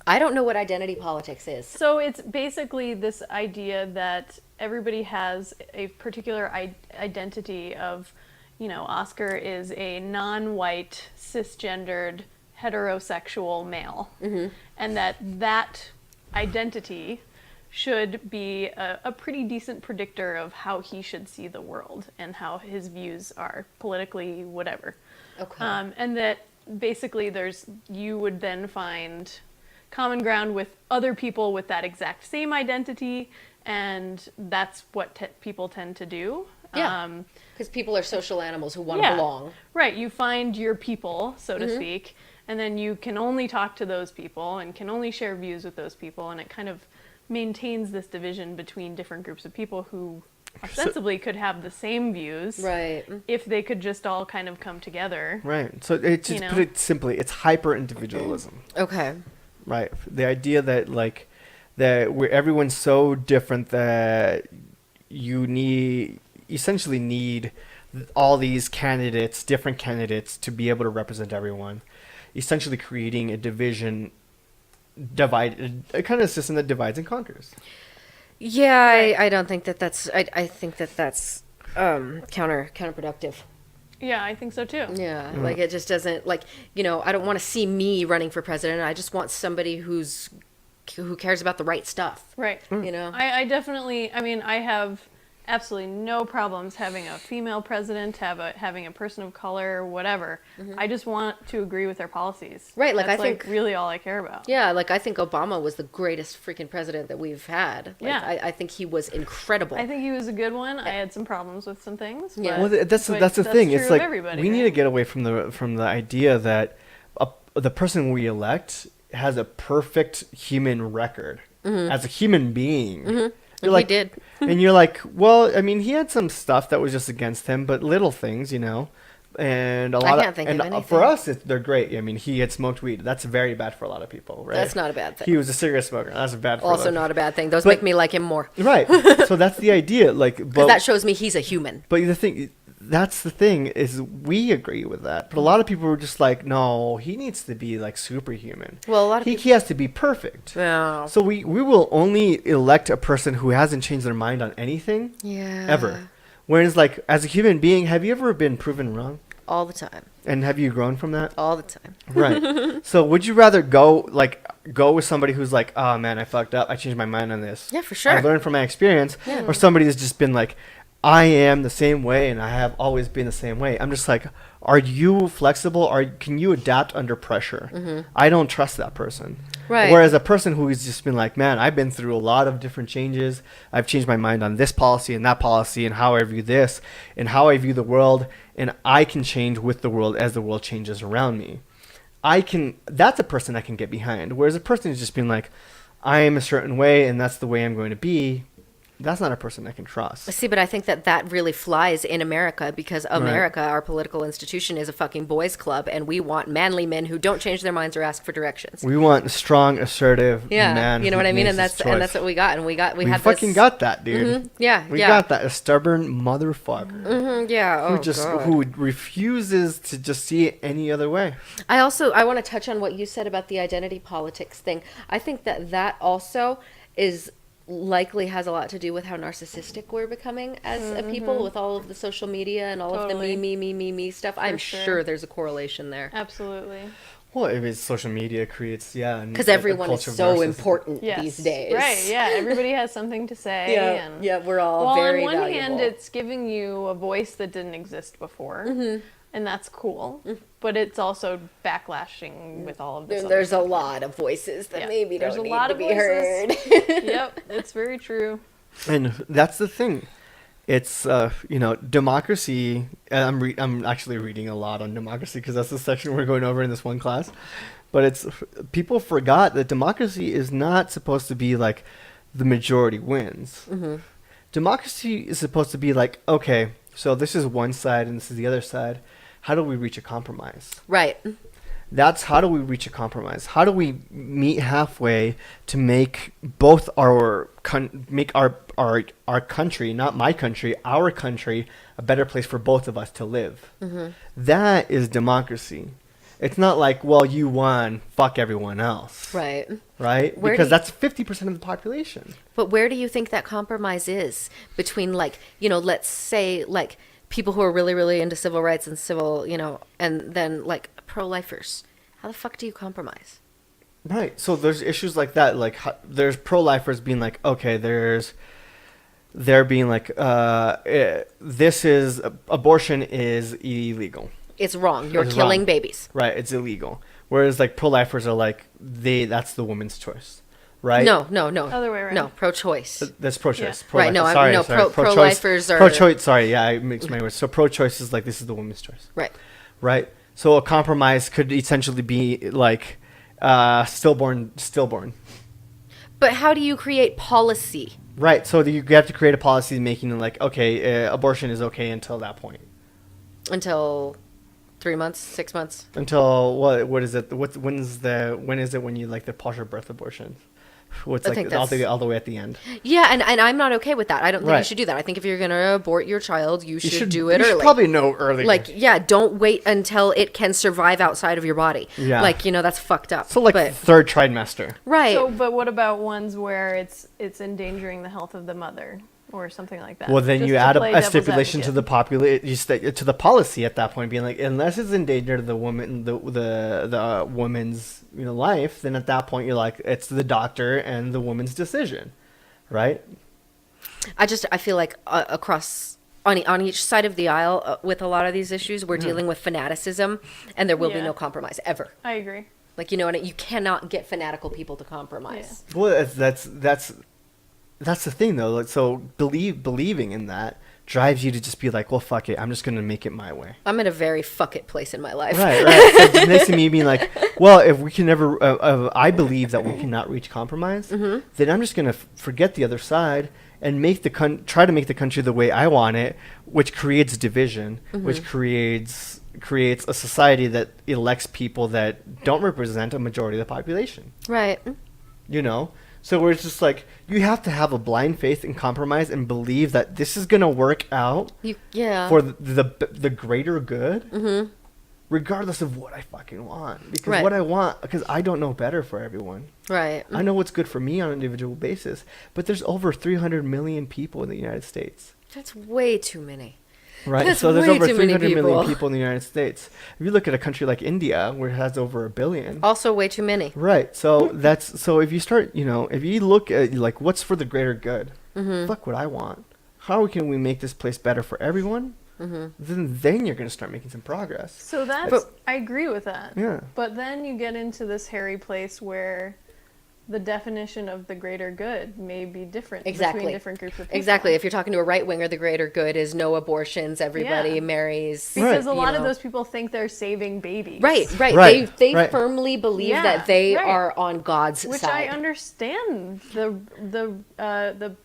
I don't know what identity politics is. So it's basically this idea that everybody has a particular identity of, Oscar is a non-white, cisgendered, heterosexual male. Mm-hmm. And that identity should be a pretty decent predictor of how he should see the world and how his views are politically whatever. Okay. And that basically you would then find common ground with other people with that exact same identity, and that's what people tend to do. Yeah, because people are social animals who want to belong. Right, you find your people, so to speak, and then you can only talk to those people and can only share views with those people, and it kind of maintains this division between different groups of people who ostensibly could have the same views, right, if they could just all kind of come together. Right, so put it simply, it's hyper-individualism. Okay. Right. The idea that everyone's so different that you essentially need all these different candidates to be able to represent everyone, essentially creating a a kind of system that divides and conquers. Yeah, I don't think that's, I think that's counterproductive. Yeah, I think so too. Yeah, like it just doesn't, I don't want to see me running for president. I just want somebody who cares about the right stuff. Right. You know? I definitely, I have absolutely no problems having a female president, having a person of color, whatever. I just want to agree with their policies. Right, like, That's I think- really all I care about. Yeah, like I think Obama was the greatest freaking president that we've had. Like, Yeah. I think he was incredible. I think he was a good one. I had some problems with some things. Yeah. But, Well, that's but the thing. true It's of like everybody, we need to right? get away from the idea that the person we elect has a perfect human record as a human being. You're And like, he did. and you're like, well, I mean, he had some stuff that was just against him, but little things, and a lot can't think and of anything. for us, they're great. I mean, he had smoked weed. That's very bad for a lot of people, right? That's not a bad thing. He was a cigarette smoker. That's bad for a lot Also of not a bad thing. Those But- make me like him more. right. So that's the idea. Like, Because but that shows me he's a human. but that's the thing is we agree with that. But a lot of people were just like, no, he needs to be like superhuman. Well, a lot of he people... has to be perfect. Yeah. So we will only elect a person who hasn't changed their mind on anything Yeah. ever. Whereas like as a human being, have you ever been proven wrong? All the time. And have you grown from that? All the time. Right. So would you rather go with somebody who's like, oh man, I fucked up. I changed my mind on this. Yeah, for sure. I learned from my experience. Yeah. Or somebody has just been like, I am the same way and I have always been the same way. I'm just like, are you flexible? Can you adapt under pressure? I don't trust that person. Right. Whereas a person who has just been like, man, I've been through a lot of different changes. I've changed my mind on this policy and that policy and how I view this and how I view the world. And I can change with the world as the world changes around me. That's a person I can get behind. Whereas a person who's just been like, I am a certain way and that's the way I'm going to be. That's not a person I can trust. See, but I think that really flies in America because America, our political institution, is a fucking boys' club, and we want manly men who don't change their minds or ask for directions. We want a strong, assertive Yeah, man. you know who what I mean, makes and his that's choice. what we got, and we had fucking this, got that, dude. Yeah, We yeah, got that. A stubborn motherfucker yeah. Oh, God. who refuses to just see it any other way. I want to touch on what you said about the identity politics thing. I think that also is likely has a lot to do with how narcissistic we're becoming as a people with all of the social media and all of Totally. the me stuff. I'm sure. sure there's a correlation there. Absolutely. Well, if it's social media creates, Because everyone is so important Yes. these days. Right, yeah. Everybody has something to say. Yeah, And, yeah, we're all well, very on one valuable. hand, it's giving you a voice that didn't exist before. And that's cool. But it's also backlashing with all of this. There's a lot of voices that Yeah, maybe there's don't a need lot to of be voices. heard. Yep, it's very true. And that's the thing. It's democracy. I'm actually reading a lot on democracy because that's the section we're going over in this one class. But it's people forgot that democracy is not supposed to be like the majority wins. Democracy is supposed to be like, okay, so this is one side and this is the other side. How do we reach a compromise? Right. That's how do we reach a compromise? How do we meet halfway to make both our country, not my country, our country, a better place for both of us to live? That is democracy. It's not like, well, you won, fuck everyone else. Right. Right? Where Because do you- that's 50% of the population. But where do you think that compromise is between, like, let's say, like, people who are really, really into civil rights and civil, and then, like, pro-lifers? How the fuck do you compromise? Right. So there's issues like that. Like there's pro-lifers being like, okay, they're being like, abortion is illegal. It's wrong. You're It's killing wrong. babies. Right. It's illegal. Whereas like pro-lifers are like, that's the woman's choice. Right. No. Other way around. No, pro-choice. That's pro-choice. Yeah. Right, no, Pro-lifer. Sorry. pro-lifers are... Pro-choice. Sorry. Yeah, I mixed my words. So pro-choice is like, this is the woman's choice. Right. Right. So a compromise could essentially be like stillborn. But how do you create policy? Right. So you have to create a policy making it like, okay, abortion is okay until that point. Until 3 months, 6 months? Until what is it? When is it when you like the partial birth abortion? What's I like think all the way at the end? Yeah, and I'm not okay with that. I don't think you Right. should do that. I think if you're going to abort your child, you should do it you early. should probably know early. Like, yeah, don't wait until it can survive outside of your body. Yeah. Like, that's fucked up. so like but, third trimester. right. So, but what about ones where it's endangering the health of the mother or something like that? Well, then Just you to add play a devil's stipulation to advocate. to the policy at that point, being like, unless it's in danger to the woman, the woman's life, then at that point you're like, it's the doctor and the woman's decision, right? I feel like across on each side of the aisle with a lot of these issues, we're dealing with fanaticism, and there will be Yeah. no compromise ever. I agree. Like, you know what? You cannot get fanatical people to compromise. Well, that's the thing though. Like, so believing in that drives you to just be like, well, fuck it, I'm just gonna make it my way. I'm in a very fuck it place in my life. Right. So it's next to me being like, well, if we can never, I believe that we cannot reach compromise, then I'm just gonna forget the other side and make try to make the country the way I want it, which creates division, which creates a society that elects people that don't represent a majority of the population. Right. You know? So where it's just like, you have to have a blind faith in compromise and believe that this is going to work out for the greater good, regardless of what I fucking want. Because what I want, because I don't know better for everyone. Right. I know what's good for me on an individual basis. But there's over 300 million people in the United States. That's way too many. Right, That's so there's way over too many 300 million people. people in the United States. If you look at a country like India, where it has over 1 billion, Also way too many. right? So if you start, if you look at like what's for the greater good, fuck what I want. How can we make this place better for everyone? Then you're gonna start making some progress. So I agree with that. Yeah. But then you get into this hairy place where the definition of the greater good may be different Exactly. between different groups of people. Exactly. If you're talking to a right winger, the greater good is no abortions, everybody Yeah. marries. Because Right. a lot You of know. those people think they're saving babies. Right. Right, They right. firmly believe Yeah, that they right. are on God's Which side. I understand the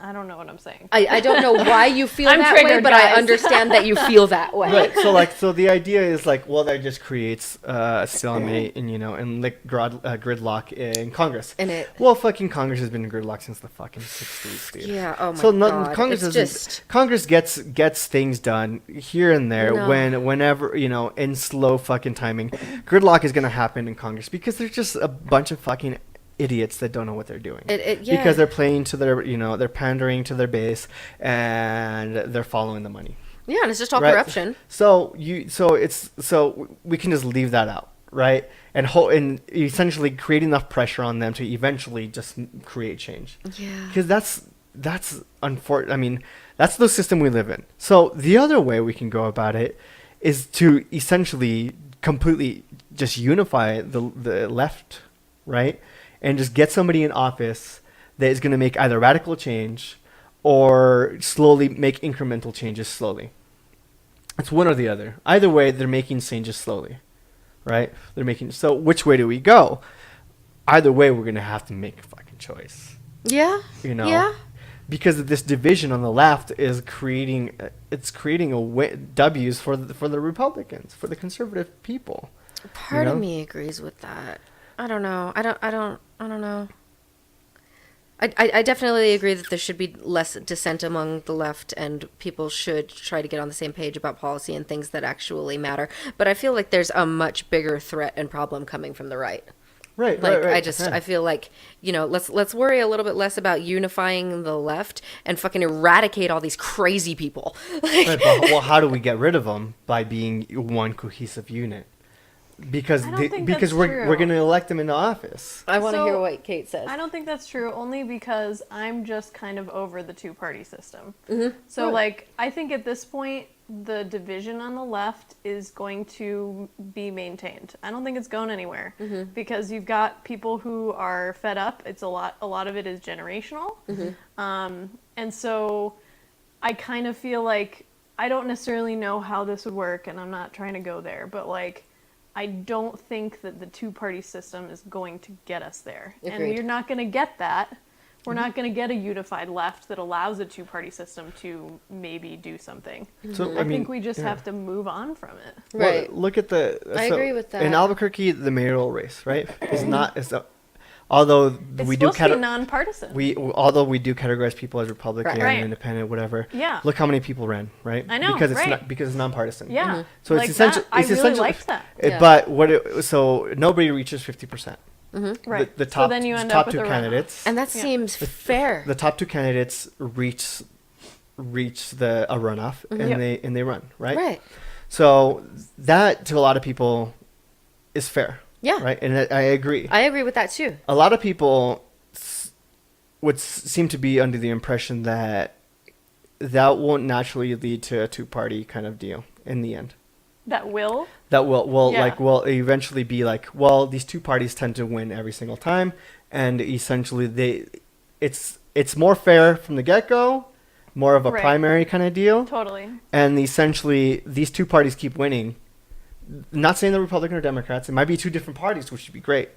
I don't know what I'm saying. I don't know why you feel I'm that way, triggered, but I guys. understand that you feel that way. Right. So the idea is like, well, that just creates a stalemate and like gridlock in Congress. And it- Well, fucking Congress has been in gridlock since the fucking 60s, dude. Yeah. Oh my So God. Congress It's doesn't. just Congress gets things done here and there No. whenever in slow fucking timing. Gridlock is gonna happen in Congress because there's just a bunch of fucking idiots that don't know what they're doing. Yeah. Because they're playing to their they're pandering to their base and they're following the money. yeah, and it's just all Right. corruption. So we can just leave that out, right? And essentially create enough pressure on them to eventually just create change. Yeah. Because that's unfortunate. I mean, that's the system we live in. So the other way we can go about it is to essentially completely just unify the left, right? And just get somebody in office that is going to make either radical change or slowly make incremental changes slowly. It's one or the other. Either way, they're making changes slowly, right? So which way do we go? Either way, we're going to have to make a fucking choice. Yeah. Yeah. Because of this division on the left is creating W's for the Republicans, for the conservative people. Part of know? me agrees with that. I don't know. I don't know. I definitely agree that there should be less dissent among the left, and people should try to get on the same page about policy and things that actually matter. But I feel like there's a much bigger threat and problem coming from the right. Right. Like right. I feel like, let's worry a little bit less about unifying the left and fucking eradicate all these crazy people. Right, but, well, how do we get rid of them? By being one cohesive unit. Because I don't think because that's we're true. going to elect them into office. I want to So, hear what Kate says. I don't think that's true, only because I'm just kind of over the two-party system. So, I think at this point, the division on the left is going to be maintained. I don't think it's going anywhere because you've got people who are fed up. It's a lot of it is generational. And so I kind of feel like I don't necessarily know how this would work, and I'm not trying to go there, but I don't think that the two-party system is going to get us there. Agreed. And you're not going to get that. We're not going to get a unified left that allows a two-party system to maybe do something. So I think we just have to move on from it. Right. Well, look at I agree with that. In Albuquerque, the mayoral race, right, although It's we do supposed to be nonpartisan. although we do categorize people as Republican, Right. independent, whatever. Yeah. Look how many people ran, right? I know, because it's right. because it's nonpartisan. Yeah. So it's essential. I It's really essential. liked that. Yeah. But so nobody reaches 50%. Right. The so top then you end top up with two a runoff. candidates. And that seems fair. The top two candidates reach a runoff and they run, right? Right. So that to a lot of people is fair. Yeah. Right, and I agree. I agree with that too. A lot of people would seem to be under the impression that that won't naturally lead to a two-party kind of deal in the end. That will? That will Yeah. will eventually be like, well, these two parties tend to win every single time, and essentially it's more fair from the get-go, more of a Right. primary kind of deal, Totally. and essentially these two parties keep winning. Not saying the Republican or Democrats, it might be two different parties, which would be great,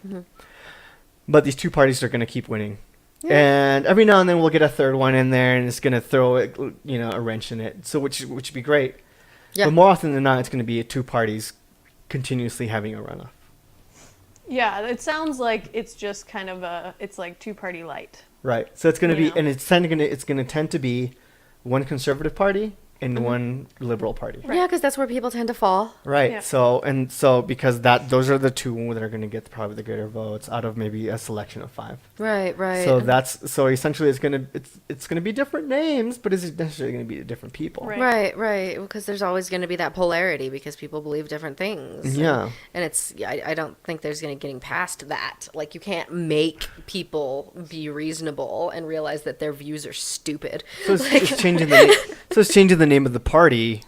but these two parties are going to keep winning. And every now and then we'll get a third one in there, and it's going to throw a wrench in it. So which would be great. Yeah. But more often than not, it's going to be two parties continuously having a runoff. Yeah, it sounds like it's just kind of it's like two-party light. Right. So it's going to Yeah. be, and it's going to tend to be one conservative party and one liberal party. Right. Yeah, because that's where people tend to fall. Right. Yeah. So because those are the two that are going to get probably the greater votes out of maybe a selection of 5. Right, right. So essentially it's gonna be different names, but is it necessarily going to be different people? Right. Right. Because there's always going to be that polarity because people believe different things. Yeah. And I don't think there's getting past that. Like, you can't make people be reasonable and realize that their views are stupid. So it's changing the name of the party,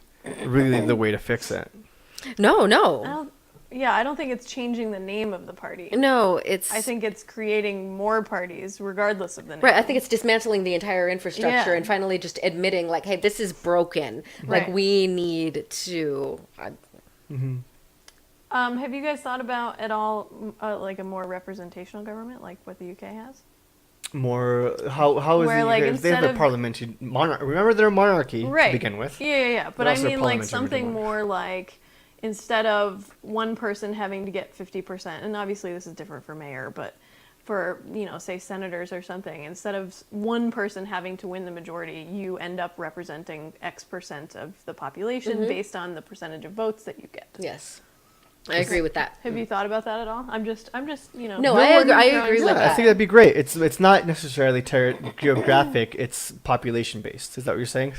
really the way to fix it. No. I don't think it's changing the name of the party. No, it's... I think it's creating more parties regardless of the name. Right, I think it's dismantling the entire infrastructure Yeah. and finally just admitting, like, hey, this is broken. Like, Right. we need to... Have you guys thought about at all like a more representational government, like what the UK has? More how is Where, it? like, They have instead a of- parliamentary monarch. Remember, they're a monarchy Right. to begin with. Yeah. But They're I also a mean, like parliamentary something monarchy. more like instead of one person having to get 50%, and obviously this is different for mayor, but for, say senators or something, instead of one person having to win the majority, you end up representing X percent of the population based on the percentage of votes that you get. Yes. I agree with that. Have you thought about that at all? I'm just, No, No, I we're agree throwing with Yeah, I that. think that'd be great. It's not necessarily geographic. It's population based. Is that what you're saying?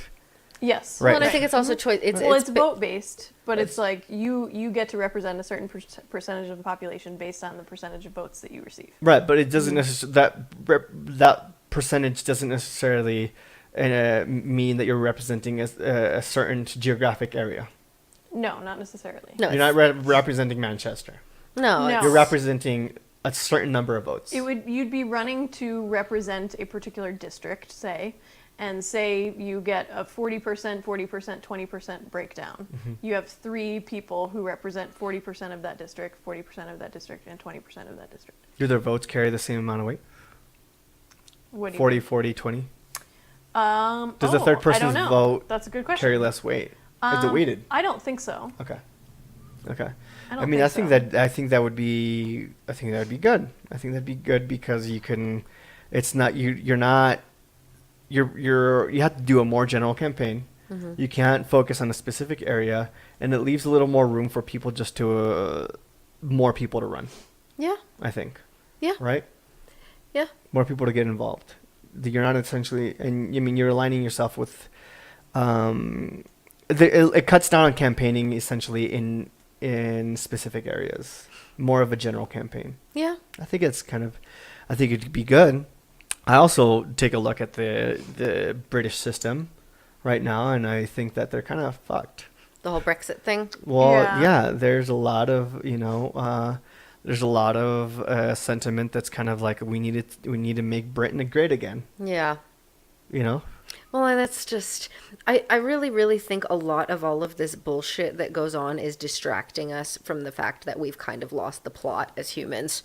Yes. Right. Well, and I think it's also choice. It's vote based, but it's like you get to represent a certain percentage of the population based on the percentage of votes that you receive. Right, but it doesn't necessarily that percentage doesn't necessarily mean that you're representing a certain geographic area. No, not necessarily. No, You're not representing Manchester. no. No. You're representing a certain number of votes. You'd be running to represent a particular district, say, and say you get a 40%, 40%, 20% breakdown. You have 3 people who represent 40% of that district, 40% of that district, and 20% of that district. Do their votes carry the same amount of weight? What do you 40, 40, 20? think? Does the third I person's don't know. vote That's a good question. carry less weight? Is it weighted? I don't think so. Okay. I don't I think so. that would be good. I think that'd be good because you can. It's not you. You're not. You have to do a more general campaign. You can't focus on a specific area, and it leaves a little more room for people just to more people to run. Yeah. I think. Yeah. Right. Yeah. More people to get involved. You're not essentially, and I mean, you're aligning yourself with. It cuts down on campaigning essentially in specific areas. More of a general campaign. Yeah. I think it'd be good. I also take a look at the British system right now, and I think that they're kind of fucked. The whole Brexit thing. Well, Yeah. yeah, there's a lot of sentiment that's kind of like we need to make Britain great again. Yeah. You know. Well, and that's just, I really, really think a lot of all of this bullshit that goes on is distracting us from the fact that we've kind of lost the plot as humans.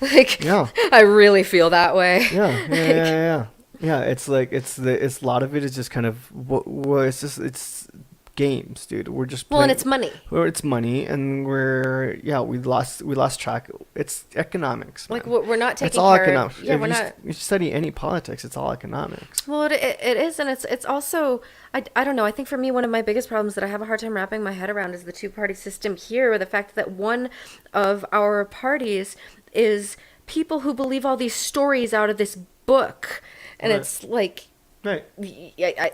Like, Yeah. I really feel that way. Yeah. It's like it's a lot of it is just kind of it's games, dude. We're just Well, and playing- it's money. Well, it's money, and we lost track. It's economics. Like, man. we're not taking It's all care economics. of... Yeah, If we're you, not... you study any politics, it's all economics. Well, it is, and it's also, I don't know, I think for me one of my biggest problems that I have a hard time wrapping my head around is the two-party system here, or the fact that one of our parties is people who believe all these stories out of this book, and Right. it's like... Right.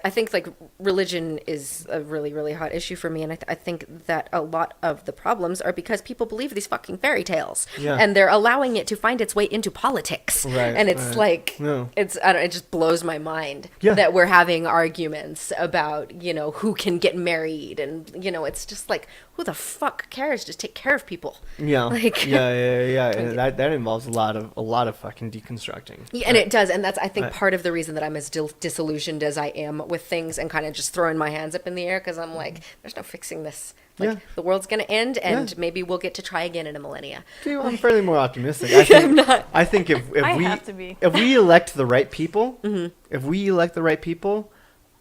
I think like religion is a really, really hot issue for me, and I think that a lot of the problems are because people believe these fucking fairy tales, Yeah. and they're allowing it to find its way into politics, Right, and it's right. like No. I don't, it just blows my mind Yeah. that we're having arguments about who can get married, and it's just like, who the fuck cares? Just take care of people. Yeah. Like yeah. And that involves a lot of fucking deconstructing. Yeah, and it does, and that's I think Right. part of the reason that I'm as disillusioned as I am with things, and kind of just throwing my hands up in the air because I'm like, there's no fixing this. Like Yeah. the world's gonna end, and Yeah. maybe we'll get to try again in a millennia. See, I'm fairly more optimistic. I think, I'm not. I think if I we have to be. if we elect the right people, Mm-hmm. if we elect the right people,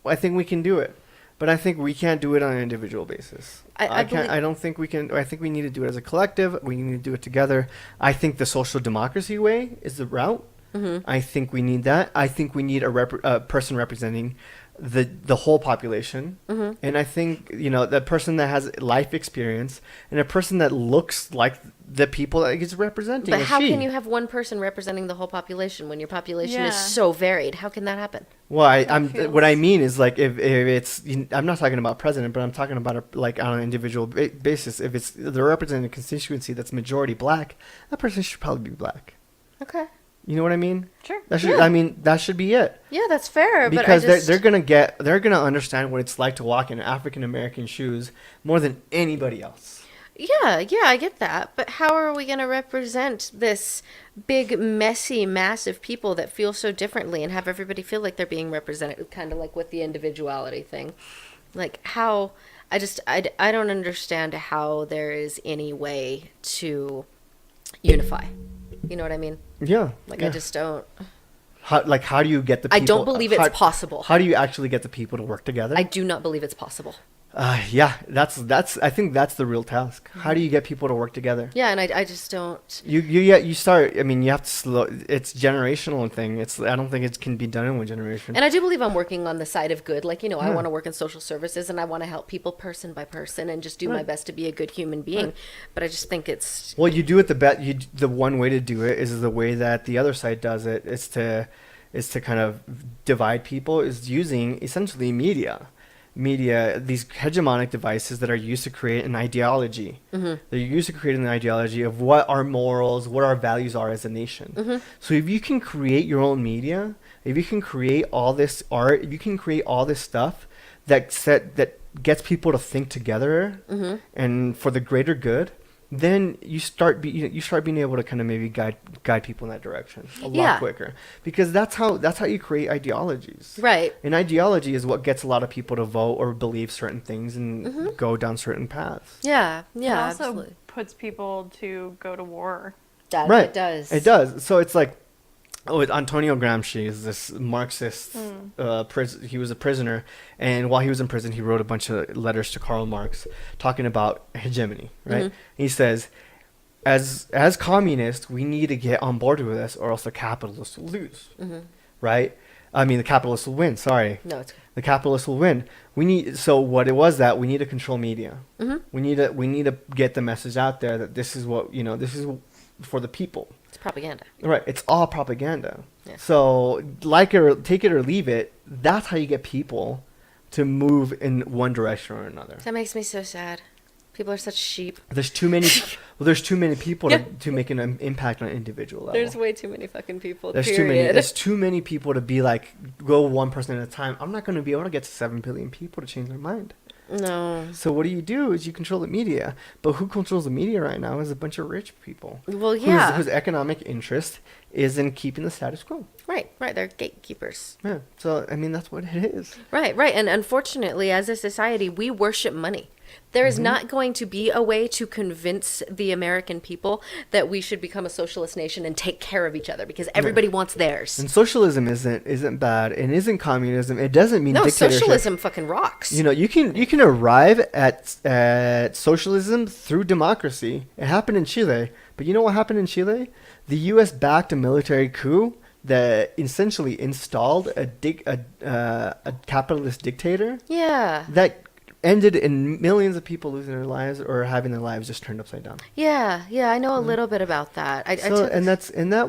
I think we can do it. But I think we can't do it on an individual basis. I can't. believe- I don't think we can. I think we need to do it as a collective. We need to do it together. I think the social democracy way is the route. Mm-hmm. I think we need that. I think we need a person representing the whole population. Mm-hmm. And I think that person that has life experience and a person that looks like the people that it's representing. But is how she. can you have one person representing the whole population when your population is Yeah. so varied? How can that happen? Well, feels- what I mean is like if it's I'm not talking about president, but I'm talking about like on an individual basis. If it's the representing constituency that's majority black, that person should probably be black. Okay. You know what I mean? Sure. That should Yeah. That should be it. Yeah, that's fair. Because but I just, they're gonna understand what it's like to walk in African American shoes more than anybody else. Yeah, I get that. But how are we going to represent this big, messy mass of people that feel so differently and have everybody feel like they're being represented, kind of like with the individuality thing? Like, how... I don't understand how there is any way to unify. You know what I mean? Yeah. Like, yeah. I just don't... How do you get the I people? don't believe it's possible. How do you actually get the people to work together? I do not believe it's possible. Yeah, that's. I think that's the real task. How do you get people to work together? Yeah, and I just don't... You start. I mean, you have to slow. It's generational thing. I don't think it can be done in one generation. And I do believe I'm working on the side of good. Like, I Yeah. want to work in social services and I want to help people person by person and just do my Right. best to be a good human being. Right. But I just think it's... Well, you do it the one way to do it is the way that the other side does it. Is to kind of divide people. Is using essentially media, these hegemonic devices that are used to create an ideology. Mm-hmm. They're used to create an ideology of what our morals, what our values are as a nation. Mm-hmm. So if you can create your own media, if you can create all this art, if you can create all this stuff that gets people to think together Mm-hmm. and for the greater good, then you start being able to kind of maybe guide people in that direction a lot Yeah. quicker, because that's how you create ideologies. Right. An ideology is what gets a lot of people to vote or believe certain things and Mm-hmm. go down certain paths. Yeah. Yeah, It also absolutely. puts people to go to war. That, Right. It does. It does. So it's like, Antonio Gramsci is this Marxist. He was a prisoner, and while he was in prison, he wrote a bunch of letters to Karl Marx talking about hegemony. Right? Mhm. He says, as communists, we need to get on board with this, or else the capitalists will lose. Mm-hmm. Right? I mean, the capitalists will win. Sorry. No, it's... The capitalists will win. We need we need to control media. Mm-hmm. We need to get the message out there that this is this is for the people. It's propaganda. Right. It's all propaganda. Yeah. So take it or leave it. That's how you get people to move in one direction or another. That makes me so sad. People are such sheep. There's too many. There's too many people Yeah. to make an impact on an individual level. There's way too many fucking people. There's period. too many people to be like go one person at a time. I'm not going to be able to get to 7 billion people to change their mind. No. So what do is you control the media. But who controls the media right now is a bunch of rich people. Well, yeah. Whose economic interest is in keeping the status quo. Right. They're gatekeepers. Yeah. So I mean that's what it is. Right. And unfortunately, as a society, we worship money. There is not going to be a way to convince the American people that we should become a socialist nation and take care of each other because everybody wants theirs. And socialism isn't bad and isn't communism. It doesn't mean No, dictatorship. socialism fucking rocks. You can arrive at socialism through democracy. It happened in Chile. But you know what happened in Chile? The US backed a military coup that essentially installed a capitalist dictator Yeah. that ended in millions of people losing their lives or having their lives just turned upside down. Yeah. I know a little bit about that. That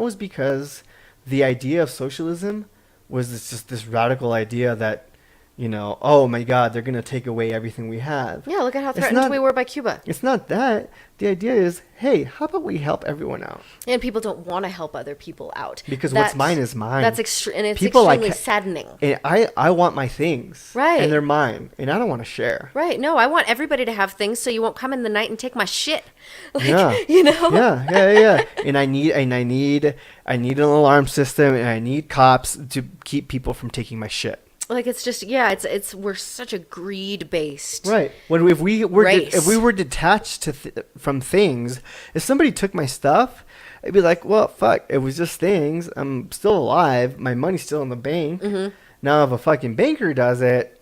was because the idea of socialism was this radical idea that, oh my God, they're going to take away everything we have. Yeah, look at how It's threatened not- we were by Cuba. It's not that. The idea is, hey, how about we help everyone out? And people don't want to help other people out. Because what's mine is mine. That's and it's People extremely like- saddening. And I want my things. Right. And they're mine. And I don't want to share. Right. No, I want everybody to have things so you won't come in the night and take my shit. Like, Yeah. Yeah. And I need an alarm system, and I need cops to keep people from taking my shit. Like it's just it's we're such a greed based. Right. When if we were Race. if we were detached from things, if somebody took my stuff, I'd be like, well, fuck, it was just things. I'm still alive. My money's still in the bank. Mm-hmm. Now, if a fucking banker does it,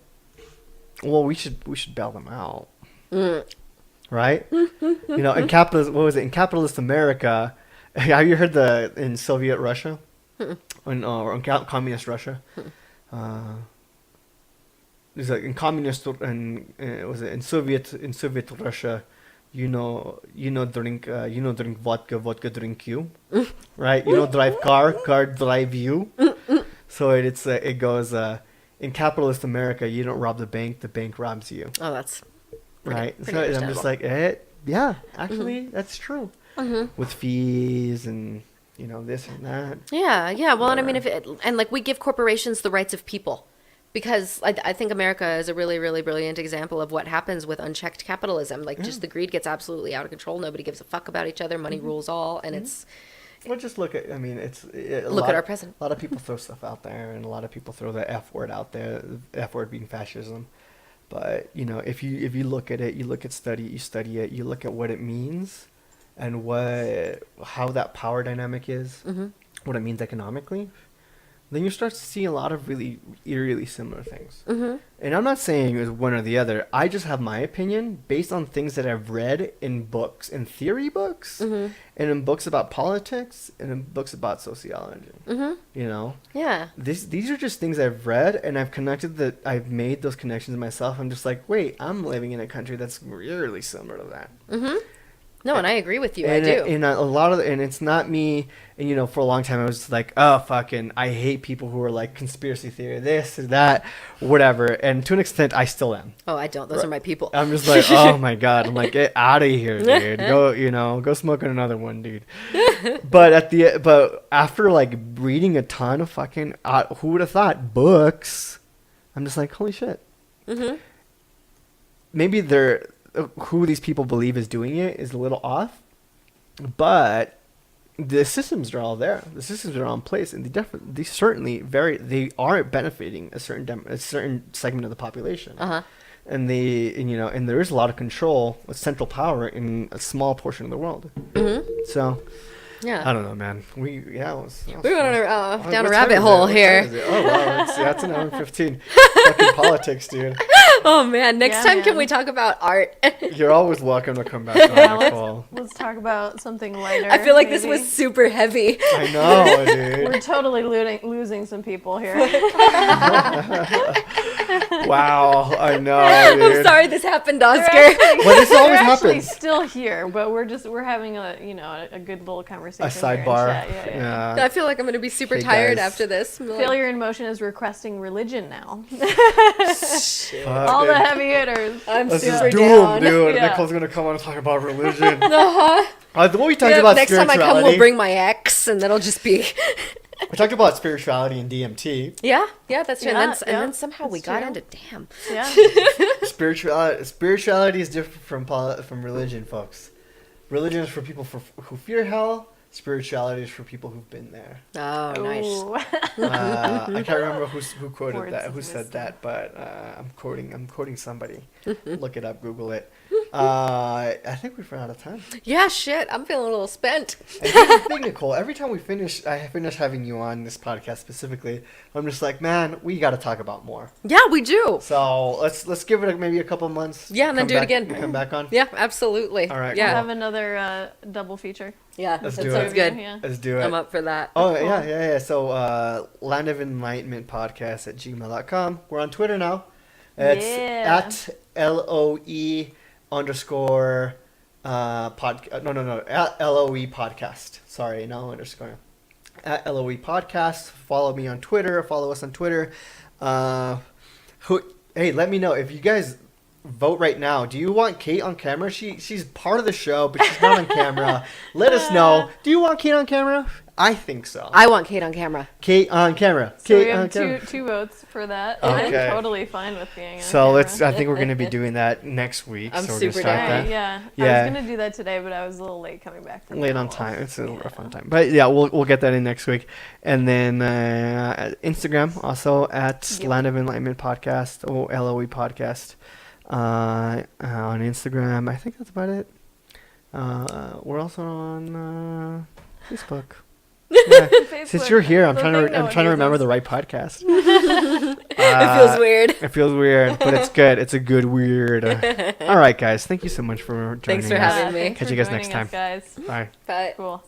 well, we should bail them out. Right? In capitalist America, have you heard in Soviet Russia? Or in communist Russia? There's like in communist and in Soviet Russia, drink vodka drink you, right? Drive car drive you. So it goes in capitalist America, you don't rob the bank robs you. Oh, that's Right. pretty So I'm just understandable. like, yeah, actually that's true. With fees and this and that. Yeah. Well, and I mean, Whatever. and like we give corporations the rights of people, because I think America is a really, really brilliant example of what happens with unchecked capitalism. Like just the greed gets absolutely out of control. Nobody gives a fuck about each other. Money rules all, and it's Well, just look at. I mean, Look at our president. A lot of people throw stuff out there, and a lot of people throw the F word out there. The F word being fascism. But if you look at it, you study it, you look at what it means, and how that power dynamic is, what it means economically, then you start to see a lot of really eerily similar things. And I'm not saying it's one or the other. I just have my opinion based on things that I've read in books, in theory books, and in books about politics, and in books about sociology. yeah. These are just things I've read, and I've made those connections myself. I'm just like, wait, I'm living in a country that's really similar to that. No, and I agree with you. And I do. And it's not me. And for a long time I was just like, oh fucking, I hate people who are like conspiracy theory, this or that, whatever. And to an extent, I still am. Oh, I don't. Those are my people. I'm just like, oh my God. I'm like, get out of here, dude. Go smoke another one, dude. But after like reading a ton of fucking, who would have thought, books, I'm just like, holy shit. Maybe who these people believe is doing it is a little off, but the systems are all there. The systems are all in place, and they are benefiting a certain segment of the population. And and there is a lot of control with central power in a small portion of the world. So Yeah. I don't know, man. We went on down a what rabbit time is hole it? What time here. is it? Oh wow, it's an hour and 15. Fucking politics, dude. Oh man, next Yeah, time man. can we talk about art? You're always welcome to come back Yeah, on, Nicole. Let's talk about something lighter. I feel like this maybe. was super heavy. I know, dude. We're totally losing some people here. Wow, I know, dude. I'm sorry this happened, They're Oscar. actually- Well, this always they're actually happens. still here, but we're having a good little conversation. A here and sidebar. chat. Yeah. I feel like I'm gonna be super Hey, tired guys. after this. I'm like, Failure in Motion is requesting religion now. Fuck, All the dude. heavy hitters. I'm This is super doomed, down. dude. Yeah. Nicole's gonna come on and talk about religion. Uh-huh. What we talked Yeah, about next time I spirituality. come, we'll bring my ex, and that'll just be. We talked about spirituality and DMT. Yeah, that's true. Yeah, and yeah, then somehow we that's got true. into damn. Yeah. Spirituality is different from religion, folks. Religion is for people who fear hell. Spirituality is for people who've been there. Oh, nice. Ooh. I can't remember who quoted Words that, of who said wisdom. I'm quoting somebody. Look it up, Google it. I think we've run out of time. Yeah, shit. I'm feeling a little spent. And here's the thing, Nicole. Every time I finish having you on this podcast specifically, I'm just like, man, we got to talk about more. Yeah, we do. So let's give it maybe a couple months. Yeah, and then Come do it back- again. you come back on. Yeah, absolutely. All right, We'll Yeah, have another double feature. yeah. Let's that do sounds it. good. Yeah. Let's do it. I'm up for that. Oh, yeah. So, Land of Enlightenment podcast at gmail.com. We're on Twitter now. It's Yeah. at LOE _ at LOE podcast. Sorry, no underscore. at LOE Podcast. Follow me on Twitter. Follow us on Twitter. Hey, let me know if you guys vote right now. Do you want Kate on camera? She's part of the show, but she's not on camera. Let us know. Do you want Kate on camera? I think so. I want Kate on camera. Kate on camera. So Kate we on have camera. two votes for that. Okay. I'm totally fine with being on So camera. I think we're gonna be doing that next week. I'm so we're gonna super start down. that. Yeah. I Yeah. was gonna do that today, but I was a little late coming back from Late on Dallas. time. It's a little rough Yeah. on time, but yeah, we'll get that in next week. And then Instagram also at Yep. Land of Enlightenment Podcast or LOE Podcast on Instagram. I think that's about it. We're also on Facebook. Yeah. Since you're here, I'm The trying thing to no one remember uses. the right podcast. It feels weird. It feels weird, but it's good. It's a good weird. All right, guys. Thank you so much for joining Thanks for us. having me. Thanks Catch for you guys next joining us, time. guys. Bye. But Cool.